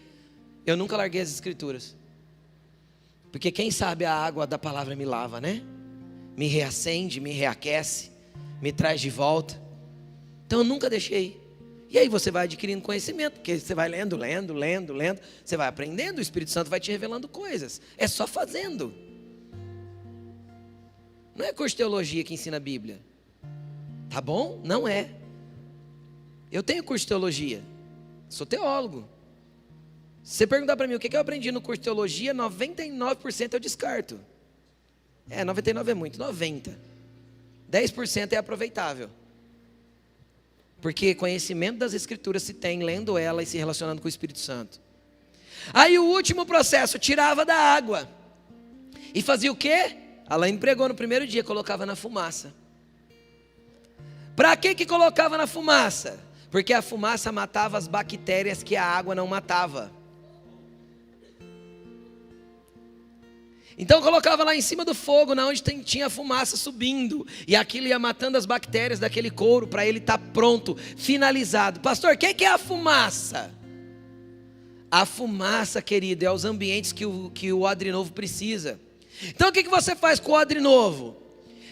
eu nunca larguei as escrituras. Porque quem sabe a água da palavra me lava, né? Me reacende, me reaquece, me traz de volta. Então eu nunca deixei. E aí você vai adquirindo conhecimento, porque você vai lendo, você vai aprendendo, o Espírito Santo vai te revelando coisas. É só fazendo. Não é curso de teologia que ensina a Bíblia. Tá bom? Não é. Eu tenho curso de teologia. Sou teólogo. Se você perguntar para mim o que eu aprendi no curso de teologia, 99% eu descarto. 99 é muito, 90%. 10% é aproveitável. Porque conhecimento das Escrituras se tem lendo ela e se relacionando com o Espírito Santo. Aí o último processo, tirava da água. E fazia o quê? A Laine pregou no primeiro dia, colocava na fumaça. Para que colocava na fumaça? Porque a fumaça matava as bactérias que a água não matava. Então colocava lá em cima do fogo, na onde tinha fumaça subindo, e aquilo ia matando as bactérias daquele couro, para ele estar pronto, finalizado. Pastor, o que é a fumaça? A fumaça, querido, é os ambientes que o odre novo precisa. Então o que você faz com o odre novo?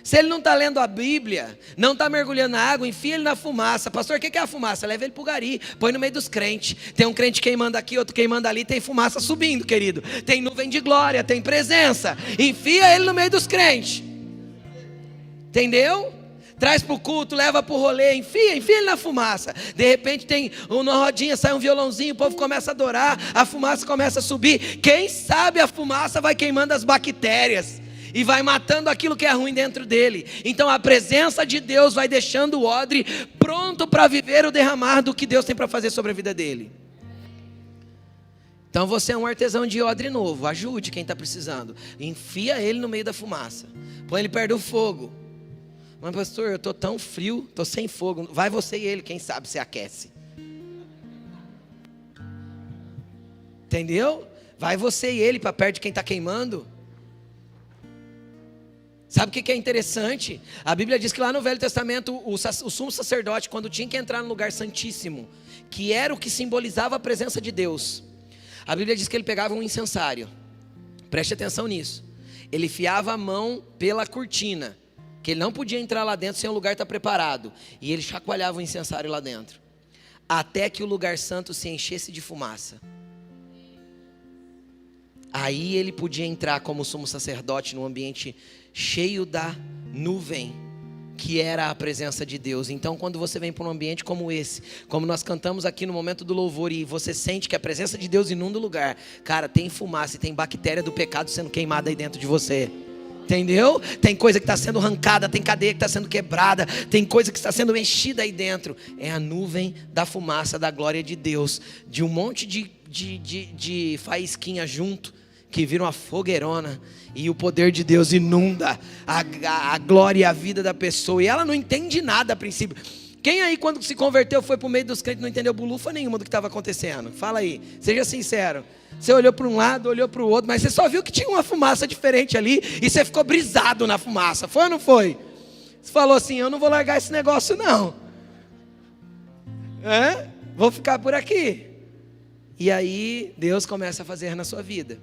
Se ele não está lendo a Bíblia, não está mergulhando na água, enfia ele na fumaça. Pastor, o que é a fumaça? Leva ele para o gari, põe no meio dos crentes. Tem um crente queimando aqui, outro queimando ali, tem fumaça subindo, querido. Tem nuvem de glória, tem presença. Enfia ele no meio dos crentes. Entendeu? Traz para o culto, leva para o rolê, enfia ele na fumaça. De repente tem uma rodinha, sai um violãozinho, o povo começa a adorar, a fumaça começa a subir. Quem sabe a fumaça vai queimando as bactérias e vai matando aquilo que é ruim dentro dele. Então a presença de Deus vai deixando o odre pronto para viver o derramar do que Deus tem para fazer sobre a vida dele. Então você é um artesão de odre novo, ajude quem está precisando. Enfia ele no meio da fumaça, põe ele perto do fogo. Mas pastor, eu estou tão frio, estou sem fogo. Vai você e ele, quem sabe se aquece. Entendeu? Vai você e ele para perto de quem está queimando. Sabe o que é interessante? A Bíblia diz que lá no Velho Testamento, o sumo sacerdote, quando tinha que entrar no lugar santíssimo, que era o que simbolizava a presença de Deus, a Bíblia diz que ele pegava um incensário. Preste atenção nisso. Ele enfiava a mão pela cortina, que ele não podia entrar lá dentro sem o lugar estar preparado, e ele chacoalhava o incensário lá dentro, até que o lugar santo se enchesse de fumaça. Aí ele podia entrar como sumo sacerdote no ambiente cheio da nuvem, que era a presença de Deus. Então quando você vem para um ambiente como esse, como nós cantamos aqui no momento do louvor, e você sente que a presença de Deus inunda o lugar, cara, tem fumaça e tem bactéria do pecado sendo queimada aí dentro de você. Entendeu? Tem coisa que está sendo arrancada, tem cadeia que está sendo quebrada, tem coisa que está sendo mexida aí dentro. É a nuvem da fumaça da glória de Deus, de um monte de faísquinha junto, que vira uma fogueirona, e o poder de Deus inunda a glória e a vida da pessoa, e ela não entende nada a princípio. Quem aí quando se converteu foi para o meio dos crentes, não entendeu bulufa nenhuma do que estava acontecendo? Fala aí, seja sincero. Você olhou para um lado, olhou para o outro, mas você só viu que tinha uma fumaça diferente ali, e você ficou brisado na fumaça, foi ou não foi? Você falou assim, eu não vou largar esse negócio não, vou ficar por aqui. E aí Deus começa a fazer na sua vida.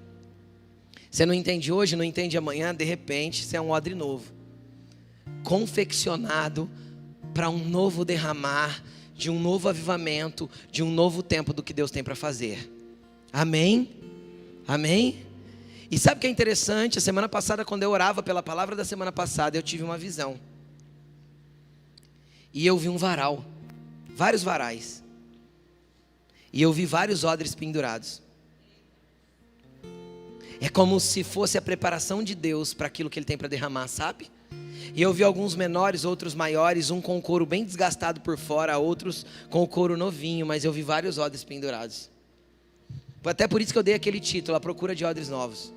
Você não entende hoje, não entende amanhã, de repente você é um odre novo, confeccionado para um novo derramar, de um novo avivamento, de um novo tempo do que Deus tem para fazer. Amém? Amém? E sabe o que é interessante? A semana passada, quando eu orava pela palavra da semana passada, eu tive uma visão. E eu vi um varal, vários varais. E eu vi vários odres pendurados. É como se fosse a preparação de Deus para aquilo que Ele tem para derramar, sabe? E eu vi alguns menores, outros maiores, um com o couro bem desgastado por fora, outros com o couro novinho, mas eu vi vários odres pendurados. Até por isso que eu dei aquele título, A Procura de Odres Novos.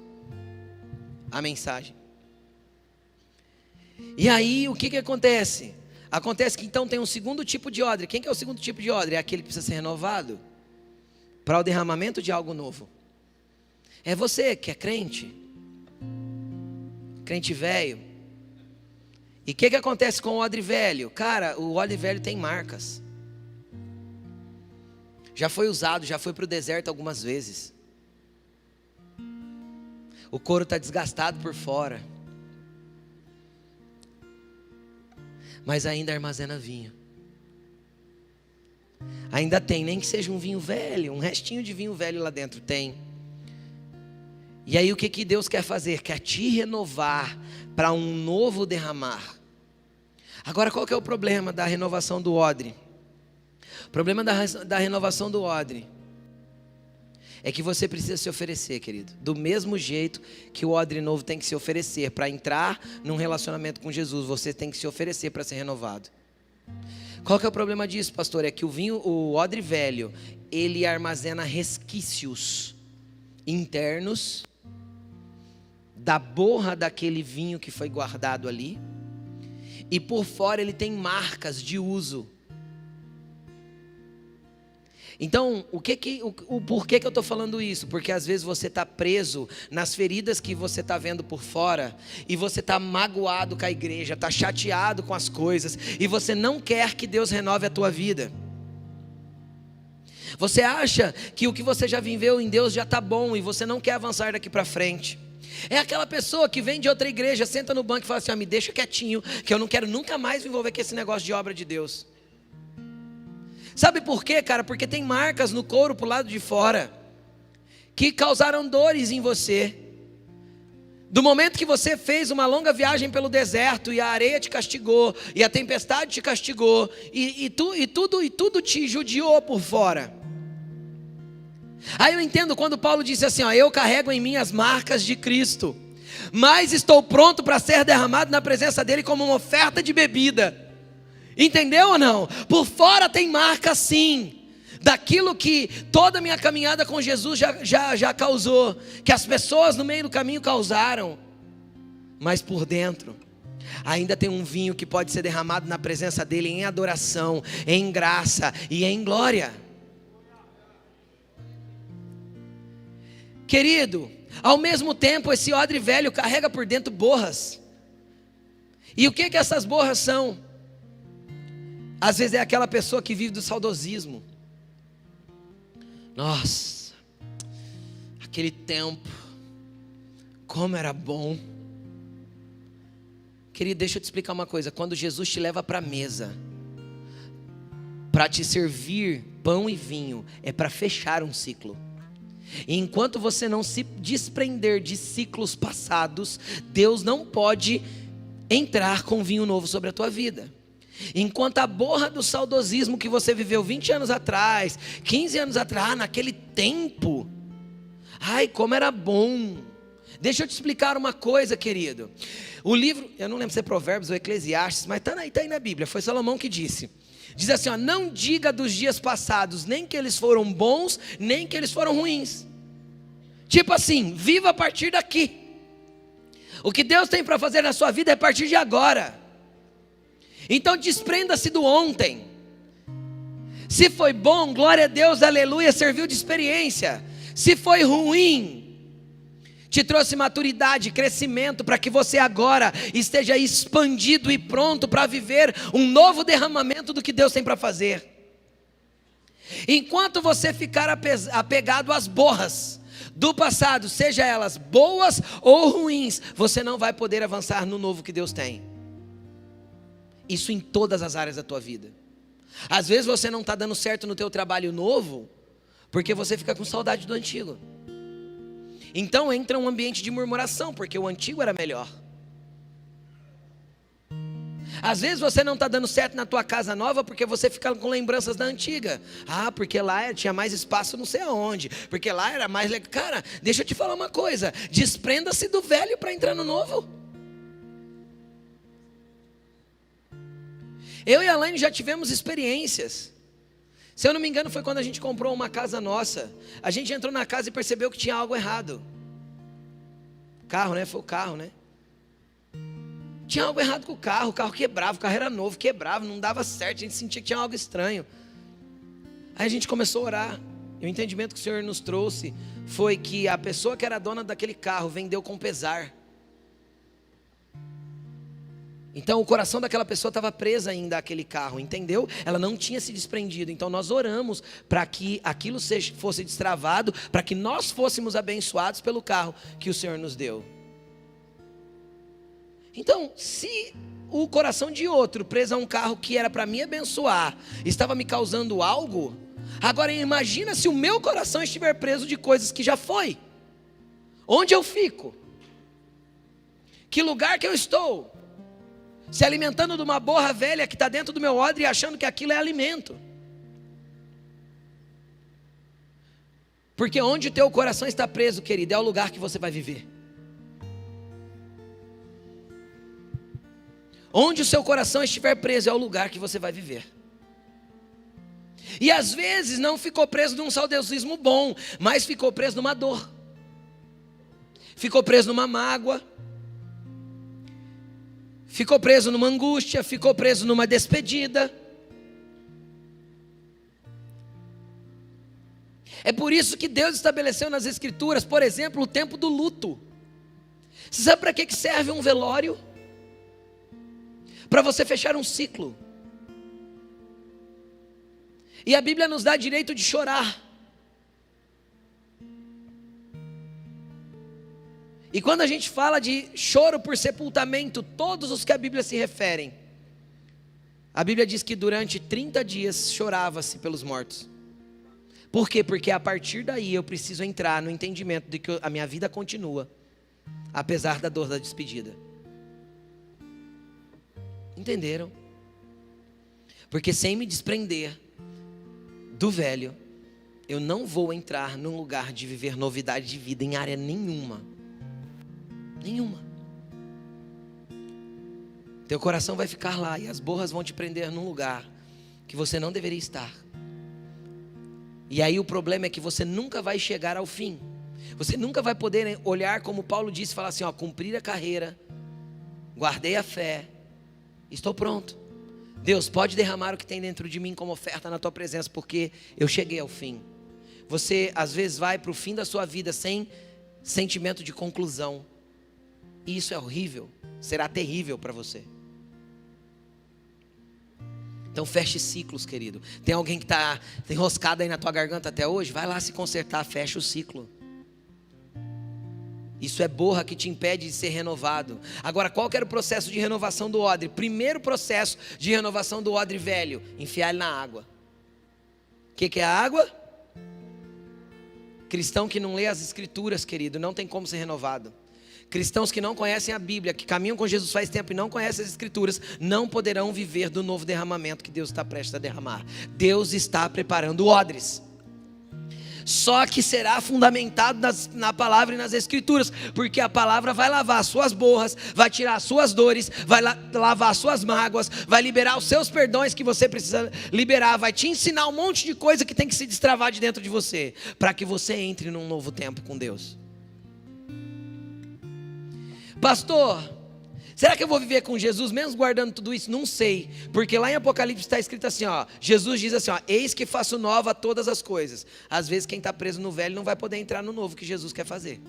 A mensagem. E aí, o que acontece? Acontece que então tem um segundo tipo de odre. Quem que é o segundo tipo de odre? É aquele que precisa ser renovado para o derramamento de algo novo. É você que é crente, crente velho. E o que acontece com o odre velho? Cara, o odre velho tem marcas. Já foi usado, já foi para o deserto algumas vezes. O couro está desgastado por fora, mas ainda armazena vinho. Ainda tem, nem que seja um vinho velho, um restinho de vinho velho lá dentro, tem. E aí o que Deus quer fazer? Quer te renovar para um novo derramar. Agora qual que é o problema da renovação do odre? O problema da renovação do odre é que você precisa se oferecer, querido. Do mesmo jeito que o odre novo tem que se oferecer para entrar num relacionamento com Jesus, você tem que se oferecer para ser renovado. Qual que é o problema disso, pastor? É que o odre velho, ele armazena resquícios internos da borra daquele vinho que foi guardado ali, e por fora ele tem marcas de uso. Então, por que eu estou falando isso? Porque às vezes você está preso nas feridas que você está vendo por fora, e você está magoado com a igreja, está chateado com as coisas, e você não quer que Deus renove a tua vida. Você acha que o que você já viveu em Deus já está bom, e você não quer avançar daqui para frente. É aquela pessoa que vem de outra igreja, senta no banco e fala assim: me deixa quietinho, que eu não quero nunca mais me envolver com esse negócio de obra de Deus. Sabe por quê, cara? Porque tem marcas no couro pro lado de fora que causaram dores em você. Do momento que você fez uma longa viagem pelo deserto, e a areia te castigou, e a tempestade te castigou, e tudo te judiou por fora. Aí eu entendo quando Paulo disse assim: eu carrego em mim as marcas de Cristo, mas estou pronto para ser derramado na presença dele como uma oferta de bebida. Entendeu ou não? Por fora tem marca sim, daquilo que toda a minha caminhada com Jesus já causou, que as pessoas no meio do caminho causaram. Mas por dentro ainda tem um vinho que pode ser derramado na presença dele em adoração, em graça e em glória. Querido, ao mesmo tempo esse odre velho carrega por dentro borras. E o que essas borras são? Às vezes é aquela pessoa que vive do saudosismo. Nossa, aquele tempo, como era bom. Querido, deixa eu te explicar uma coisa. Quando Jesus te leva para a mesa, para te servir pão e vinho, é para fechar um ciclo. E enquanto você não se desprender de ciclos passados, Deus não pode entrar com vinho novo sobre a tua vida. Enquanto a borra do saudosismo que você viveu 20 anos atrás, 15 anos atrás, naquele tempo, ai como era bom. Deixa eu te explicar uma coisa, querido. O livro, eu não lembro se é Provérbios ou Eclesiastes, mas está aí na Bíblia, foi Salomão que disse. Diz assim: não diga dos dias passados, nem que eles foram bons, nem que eles foram ruins. Tipo assim, viva a partir daqui. O que Deus tem para fazer na sua vida é a partir de agora. Então desprenda-se do ontem. Se foi bom, glória a Deus, aleluia, serviu de experiência. Se foi ruim, te trouxe maturidade, crescimento, para que você agora esteja expandido e pronto para viver um novo derramamento do que Deus tem para fazer. Enquanto você ficar apegado às borras do passado, seja elas boas ou ruins, você não vai poder avançar no novo que Deus tem. Isso em todas as áreas da tua vida. Às vezes você não está dando certo no teu trabalho novo, porque você fica com saudade do antigo. Então entra um ambiente de murmuração, porque o antigo era melhor. Às vezes você não está dando certo na tua casa nova, porque você fica com lembranças da antiga. Porque lá tinha mais espaço não sei aonde, porque lá era mais legal. Cara, deixa eu te falar uma coisa, desprenda-se do velho para entrar no novo. Eu e a Laine já tivemos experiências. Se eu não me engano foi quando a gente comprou uma casa nossa. A gente entrou na casa e percebeu que tinha algo errado. Carro, né? Foi o carro, né? Tinha algo errado com o carro quebrava, o carro era novo, quebrava, não dava certo, a gente sentia que tinha algo estranho. Aí a gente começou a orar. E o entendimento que o Senhor nos trouxe foi que a pessoa que era dona daquele carro vendeu com pesar. Então o coração daquela pessoa estava preso ainda àquele carro, entendeu? Ela não tinha se desprendido. Então nós oramos para que aquilo fosse destravado, para que nós fôssemos abençoados pelo carro que o Senhor nos deu. Então, se o coração de outro preso a um carro que era para me abençoar, estava me causando algo, Agora imagina se o meu coração estiver preso de coisas que já foi. Onde eu fico? Que lugar que eu estou? Se alimentando de uma borra velha que está dentro do meu odre e achando que aquilo é alimento. Porque onde o teu coração está preso, querido, é o lugar que você vai viver. Onde o seu coração estiver preso é o lugar que você vai viver. E às vezes não ficou preso num saudosismo bom, mas ficou preso numa dor. Ficou preso numa mágoa. Ficou preso numa angústia, ficou preso numa despedida. É por isso que Deus estabeleceu nas Escrituras, por exemplo, o tempo do luto. Você sabe para que serve um velório? Para você fechar um ciclo. E a Bíblia nos dá direito de chorar. E quando a gente fala de choro por sepultamento, todos os que a Bíblia se referem, a Bíblia diz que durante 30 dias chorava-se pelos mortos. Por quê? Porque a partir daí eu preciso entrar no entendimento de que a minha vida continua, apesar da dor da despedida. Entenderam? Porque sem me desprender do velho, eu não vou entrar num lugar de viver novidade de vida em área nenhuma. Nenhuma. Teu coração vai ficar lá e as borras vão te prender num lugar que você não deveria estar. E aí o problema é que você nunca vai chegar ao fim. Você nunca vai poder olhar como Paulo disse, falar assim, ó, cumprir a carreira, guardei a fé, estou pronto. Deus, pode derramar o que tem dentro de mim como oferta na tua presença, porque eu cheguei ao fim. Você às vezes vai para o fim da sua vida sem sentimento de conclusão. E isso é horrível, será terrível para você. Então feche ciclos, querido. Tem alguém que está enroscado aí na tua garganta até hoje? Vai lá se consertar, fecha o ciclo. Isso é borra que te impede de ser renovado. Agora, qual que era o processo de renovação do odre? Primeiro processo de renovação do odre velho, enfiar ele na água. O que é a água? Cristão que não lê as Escrituras, querido, não tem como ser renovado. Cristãos que não conhecem a Bíblia, que caminham com Jesus faz tempo e não conhecem as Escrituras, não poderão viver do novo derramamento que Deus está prestes a derramar. Deus está preparando odres. Só que será fundamentado na palavra e nas Escrituras, porque a palavra vai lavar as suas borras, vai tirar as suas dores, vai lavar as suas mágoas, vai liberar os seus perdões que você precisa liberar, vai te ensinar um monte de coisa que tem que se destravar de dentro de você, para que você entre num novo tempo com Deus. Pastor, será que eu vou viver com Jesus mesmo guardando tudo isso? Não sei, porque lá em Apocalipse está escrito assim, ó, Jesus diz assim, ó, eis que faço nova todas as coisas. Às vezes quem está preso no velho não vai poder entrar no novo que Jesus quer fazer.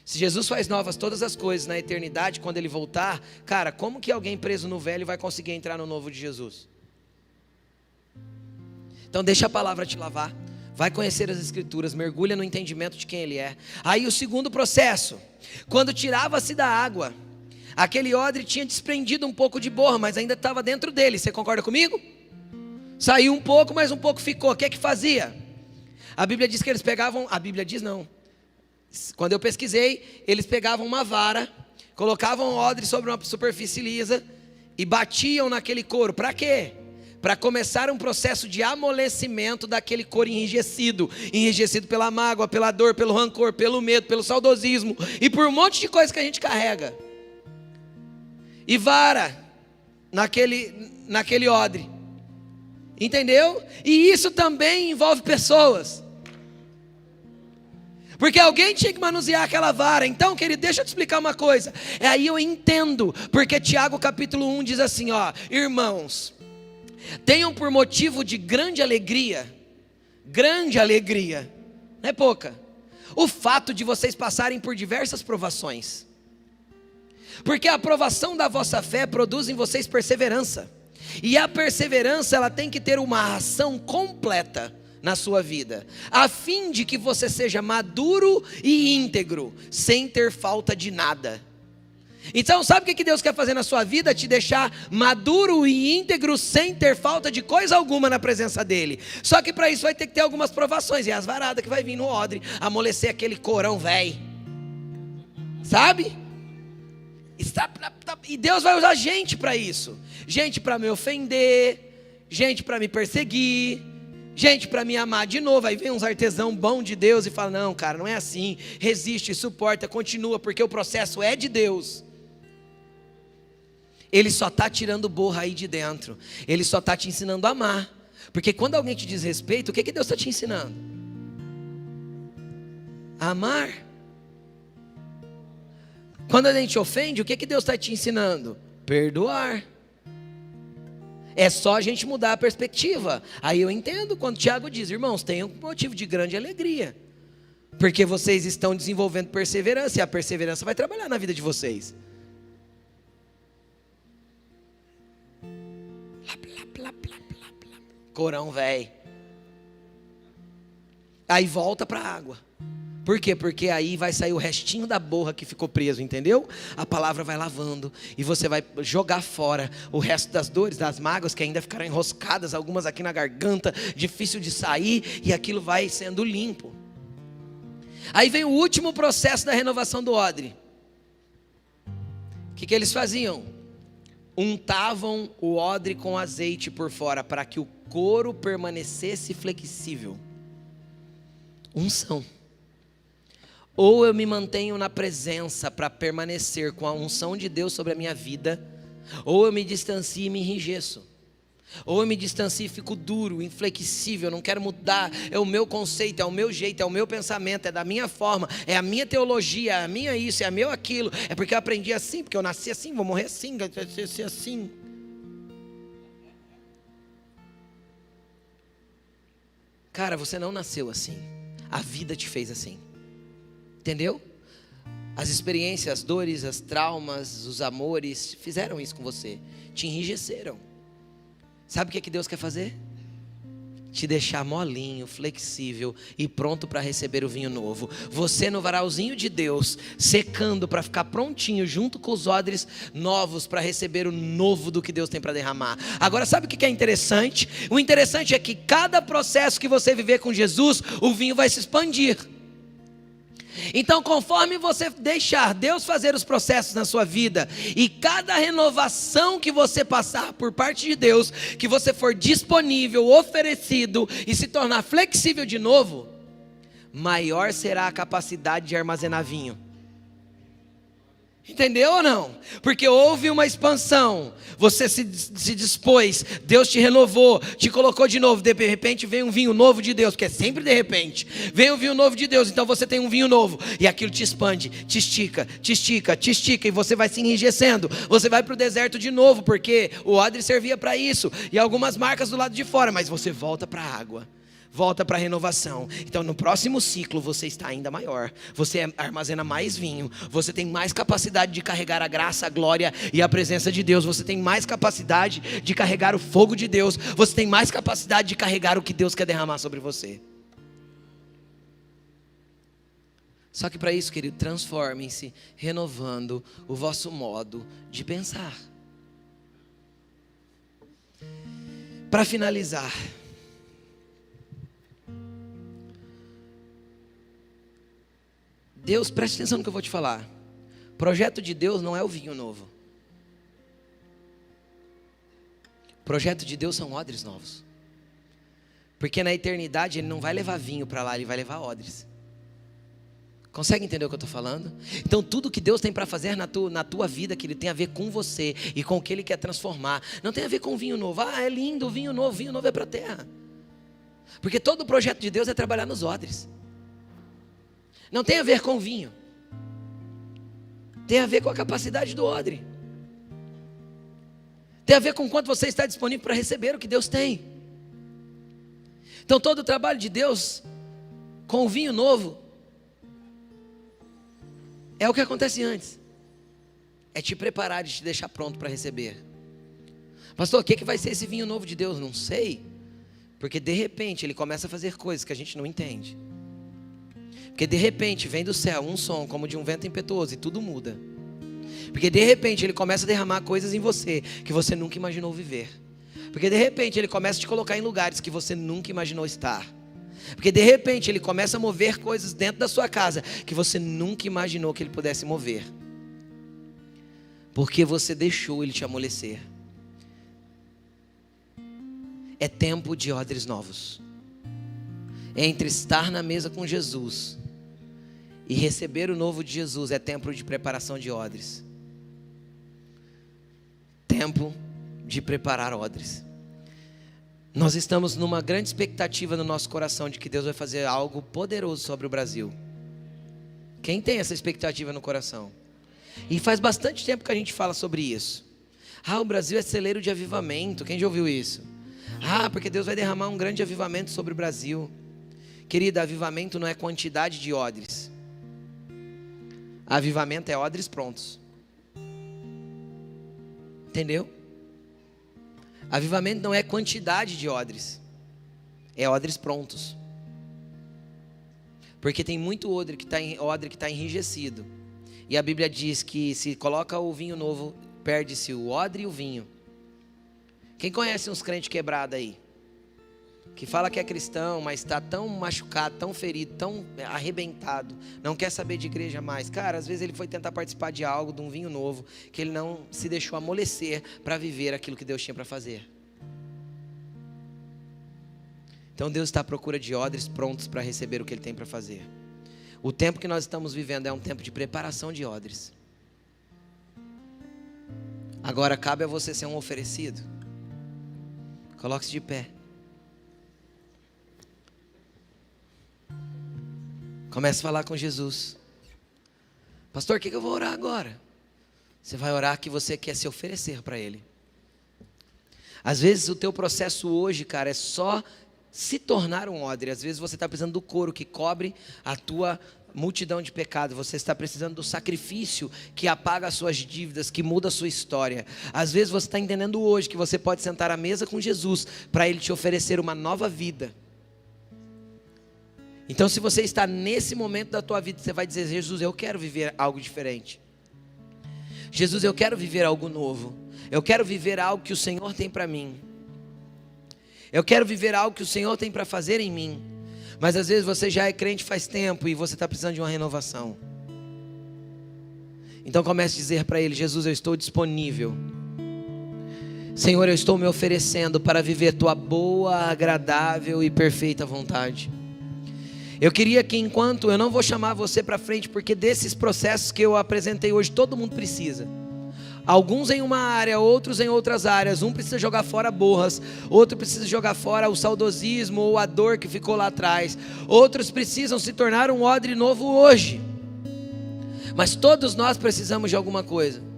Se Jesus faz novas todas as coisas na eternidade, quando Ele voltar, cara, como que alguém preso no velho vai conseguir entrar no novo de Jesus? Então deixa a palavra te lavar. Vai conhecer as Escrituras, mergulha no entendimento de quem Ele é. Aí o segundo processo, quando tirava-se da água, aquele odre tinha desprendido um pouco de borra, mas ainda estava dentro dele, você concorda comigo? Saiu um pouco, mas um pouco ficou. O que é que fazia? A Bíblia diz que eles pegavam, a Bíblia diz não, quando eu pesquisei, eles pegavam uma vara, colocavam o odre sobre uma superfície lisa e batiam naquele couro. Para quê? Para começar um processo de amolecimento daquele couro enrijecido pela mágoa, pela dor, pelo rancor, pelo medo, pelo saudosismo e por um monte de coisa que a gente carrega. E vara naquele odre, entendeu? E isso também envolve pessoas, porque alguém tinha que manusear aquela vara. Então, querido, deixa eu te explicar uma coisa. Aí eu entendo, porque Tiago capítulo 1 diz assim, ó, irmãos, tenham por motivo de grande alegria, não é pouca, o fato de vocês passarem por diversas provações, porque a aprovação da vossa fé produz em vocês perseverança, e a perseverança ela tem que ter uma ação completa na sua vida, a fim de que você seja maduro e íntegro, sem ter falta de nada. Então sabe o que Deus quer fazer na sua vida? Te deixar maduro e íntegro sem ter falta de coisa alguma na presença dele. Só que para isso vai ter que ter algumas provações. E as varadas que vai vir no odre, amolecer aquele corão velho. Sabe? E Deus vai usar gente para isso. Gente para me ofender, gente para me perseguir, gente para me amar de novo. Aí vem uns artesão bom de Deus e fala: não, cara, não é assim. Resiste, suporta, continua, porque o processo é de Deus. Ele só está tirando borra aí de dentro. Ele só está te ensinando a amar. Porque quando alguém te diz respeito, o que Deus está te ensinando? A amar. Quando a gente ofende, o que Deus está te ensinando? Perdoar. É só a gente mudar a perspectiva. Aí eu entendo quando Tiago diz: irmãos, tenham um motivo de grande alegria, porque vocês estão desenvolvendo perseverança, e a perseverança vai trabalhar na vida de vocês. Corão velho. Aí volta para a água. Por quê? Porque aí vai sair o restinho da borra que ficou preso, entendeu? A palavra vai lavando e você vai jogar fora o resto das dores, das mágoas que ainda ficaram enroscadas, algumas aqui na garganta, difícil de sair, e aquilo vai sendo limpo. Aí vem o último processo da renovação do odre. O que eles faziam? Untavam o odre com azeite por fora, para que o couro permanecesse flexível. Unção. Ou eu me mantenho na presença para permanecer com a unção de Deus sobre a minha vida, ou eu me distancio e me enrijeço. Ou eu me distancio e fico duro, inflexível, não quero mudar. É o meu conceito, é o meu jeito, é o meu pensamento, é da minha forma, é a minha teologia, é a minha isso, é a meu aquilo. É porque eu aprendi assim, porque eu nasci assim, vou morrer assim, vai ser assim. Cara, você não nasceu assim. A vida te fez assim. Entendeu? As experiências, as dores, as traumas, os amores fizeram isso com você. Te enrijeceram. Sabe o que Deus quer fazer? Te deixar molinho, flexível e pronto para receber o vinho novo. Você no varalzinho de Deus, secando para ficar prontinho junto com os odres novos para receber o novo do que Deus tem para derramar. Agora sabe o que é interessante? O interessante é que cada processo que você viver com Jesus, o vinho vai se expandir. Então, conforme você deixar Deus fazer os processos na sua vida, e cada renovação que você passar por parte de Deus, que você for disponível, oferecido e se tornar flexível de novo, maior será a capacidade de armazenar vinho. Entendeu ou não? Porque houve uma expansão, você se dispôs, Deus te renovou, te colocou de novo, de repente vem um vinho novo de Deus, que é sempre de repente, vem um vinho novo de Deus, então você tem um vinho novo, e aquilo te expande, te estica, te estica, te estica, e você vai se enrijecendo, você vai para o deserto de novo, porque o odre servia para isso, e algumas marcas do lado de fora, mas você volta para a água. Volta para a renovação. Então no próximo ciclo você está ainda maior. Você armazena mais vinho. Você tem mais capacidade de carregar a graça, a glória e a presença de Deus. Você tem mais capacidade de carregar o fogo de Deus. Você tem mais capacidade de carregar o que Deus quer derramar sobre você. Só que para isso, querido, transformem-se renovando o vosso modo de pensar. Para finalizar, Deus, preste atenção no que eu vou te falar. O projeto de Deus não é o vinho novo. O projeto de Deus são odres novos. Porque na eternidade Ele não vai levar vinho para lá, Ele vai levar odres. Consegue entender o que eu estou falando? Então tudo que Deus tem para fazer na tua vida, que Ele tem a ver com você e com o que Ele quer transformar, não tem a ver com vinho novo. Ah, é lindo o vinho novo é para a terra. Porque todo o projeto de Deus é trabalhar nos odres. Não tem a ver com o vinho. Tem a ver com a capacidade do odre. Tem a ver com quanto você está disponível para receber o que Deus tem. Então todo o trabalho de Deus com o vinho novo é o que acontece antes. É te preparar e te deixar pronto para receber. Pastor, o que vai ser esse vinho novo de Deus? Não sei. Porque de repente Ele começa a fazer coisas que a gente não entende. Porque de repente vem do céu um som como de um vento impetuoso e tudo muda. Porque de repente Ele começa a derramar coisas em você que você nunca imaginou viver. Porque de repente Ele começa a te colocar em lugares que você nunca imaginou estar. Porque de repente Ele começa a mover coisas dentro da sua casa que você nunca imaginou que Ele pudesse mover. Porque você deixou Ele te amolecer. É tempo de odres novos. Entre estar na mesa com Jesus e receber o novo de Jesus, é tempo de preparação de odres. Tempo de preparar odres. Nós estamos numa grande expectativa no nosso coração de que Deus vai fazer algo poderoso sobre o Brasil. Quem tem essa expectativa no coração? E faz bastante tempo que a gente fala sobre isso. O Brasil é celeiro de avivamento. Quem já ouviu isso? Porque Deus vai derramar um grande avivamento sobre o Brasil. Querida, avivamento não é quantidade de odres. Avivamento é odres prontos. Entendeu? Avivamento não é quantidade de odres. É odres prontos. Porque tem muito odre que está enrijecido. E a Bíblia diz que se coloca o vinho novo, perde-se o odre e o vinho. Quem conhece uns crentes quebrados aí? Que fala que é cristão, mas está tão machucado, tão ferido, tão arrebentado, não quer saber de igreja mais. Cara, às vezes ele foi tentar participar de algo, de um vinho novo, que ele não se deixou amolecer para viver aquilo que Deus tinha para fazer. Então Deus está à procura de odres prontos para receber o que Ele tem para fazer. O tempo que nós estamos vivendo é um tempo de preparação de odres. Agora cabe a você ser um oferecido. Coloque-se de pé. Comece a falar com Jesus. Pastor, o que eu vou orar agora? Você vai orar que você quer se oferecer para Ele. Às vezes o teu processo hoje, cara, é só se tornar um odre. Às vezes você está precisando do couro que cobre a tua multidão de pecado. Você está precisando do sacrifício que apaga as suas dívidas, que muda a sua história. Às vezes você está entendendo hoje que você pode sentar à mesa com Jesus para Ele te oferecer uma nova vida. Então, se você está nesse momento da tua vida, você vai dizer: Jesus, eu quero viver algo diferente. Jesus, eu quero viver algo novo. Eu quero viver algo que o Senhor tem para mim. Eu quero viver algo que o Senhor tem para fazer em mim. Mas às vezes você já é crente faz tempo e você está precisando de uma renovação. Então comece a dizer para Ele: Jesus, eu estou disponível. Senhor, eu estou me oferecendo para viver Tua boa, agradável e perfeita vontade. Eu queria que enquanto, eu não vou chamar você para frente, porque desses processos que eu apresentei hoje, todo mundo precisa. Alguns em uma área, outros em outras áreas. Um precisa jogar fora borras, outro precisa jogar fora o saudosismo ou a dor que ficou lá atrás. Outros precisam se tornar um odre novo hoje. Mas todos nós precisamos de alguma coisa.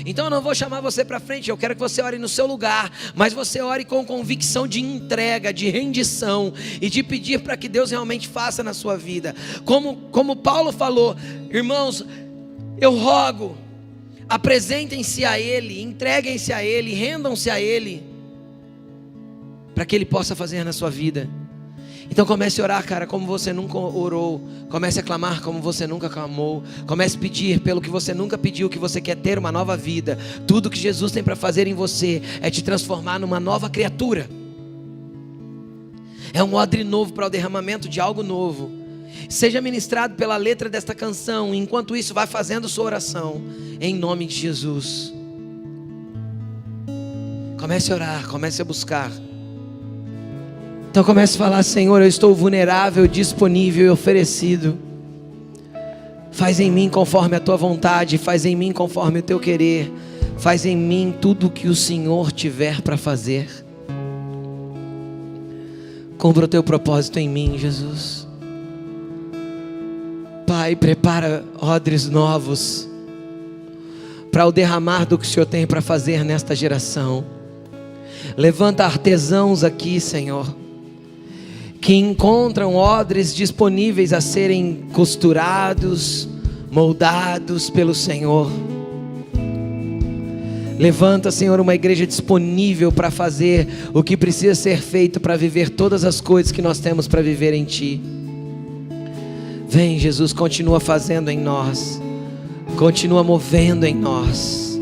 Então eu não vou chamar você para frente, eu quero que você ore no seu lugar, mas você ore com convicção de entrega, de rendição e de pedir para que Deus realmente faça na sua vida. Como Paulo falou: irmãos, eu rogo, apresentem-se a Ele, entreguem-se a Ele, rendam-se a Ele, para que Ele possa fazer na sua vida. Então comece a orar, cara, como você nunca orou. Comece a clamar como você nunca clamou. Comece a pedir pelo que você nunca pediu, que você quer ter uma nova vida. Tudo que Jesus tem para fazer em você é te transformar numa nova criatura. É um odre novo para o derramamento de algo novo. Seja ministrado pela letra desta canção. Enquanto isso, vai fazendo sua oração em nome de Jesus. Comece a orar, comece a buscar. Então comece a falar: Senhor, eu estou vulnerável, disponível e oferecido. Faz em mim conforme a Tua vontade, faz em mim conforme o Teu querer. Faz em mim tudo o que o Senhor tiver para fazer. Cumpra o Teu propósito em mim, Jesus. Pai, prepara odres novos para o derramar do que o Senhor tem para fazer nesta geração. Levanta artesãos aqui, Senhor, que encontram odres disponíveis a serem costurados, moldados pelo Senhor. Levanta, Senhor, uma igreja disponível para fazer o que precisa ser feito para viver todas as coisas que nós temos para viver em Ti. Vem, Jesus, continua fazendo em nós Continua movendo em nós.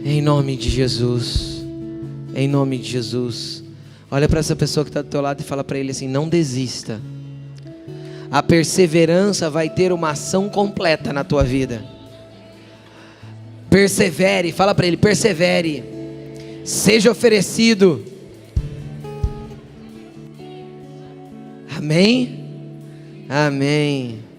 Em nome de Jesus. Em nome de Jesus. Olha para essa pessoa que está do teu lado e fala para ele assim: não desista. A perseverança vai ter uma ação completa na tua vida. Persevere, fala para ele: persevere. Seja oferecido. Amém? Amém.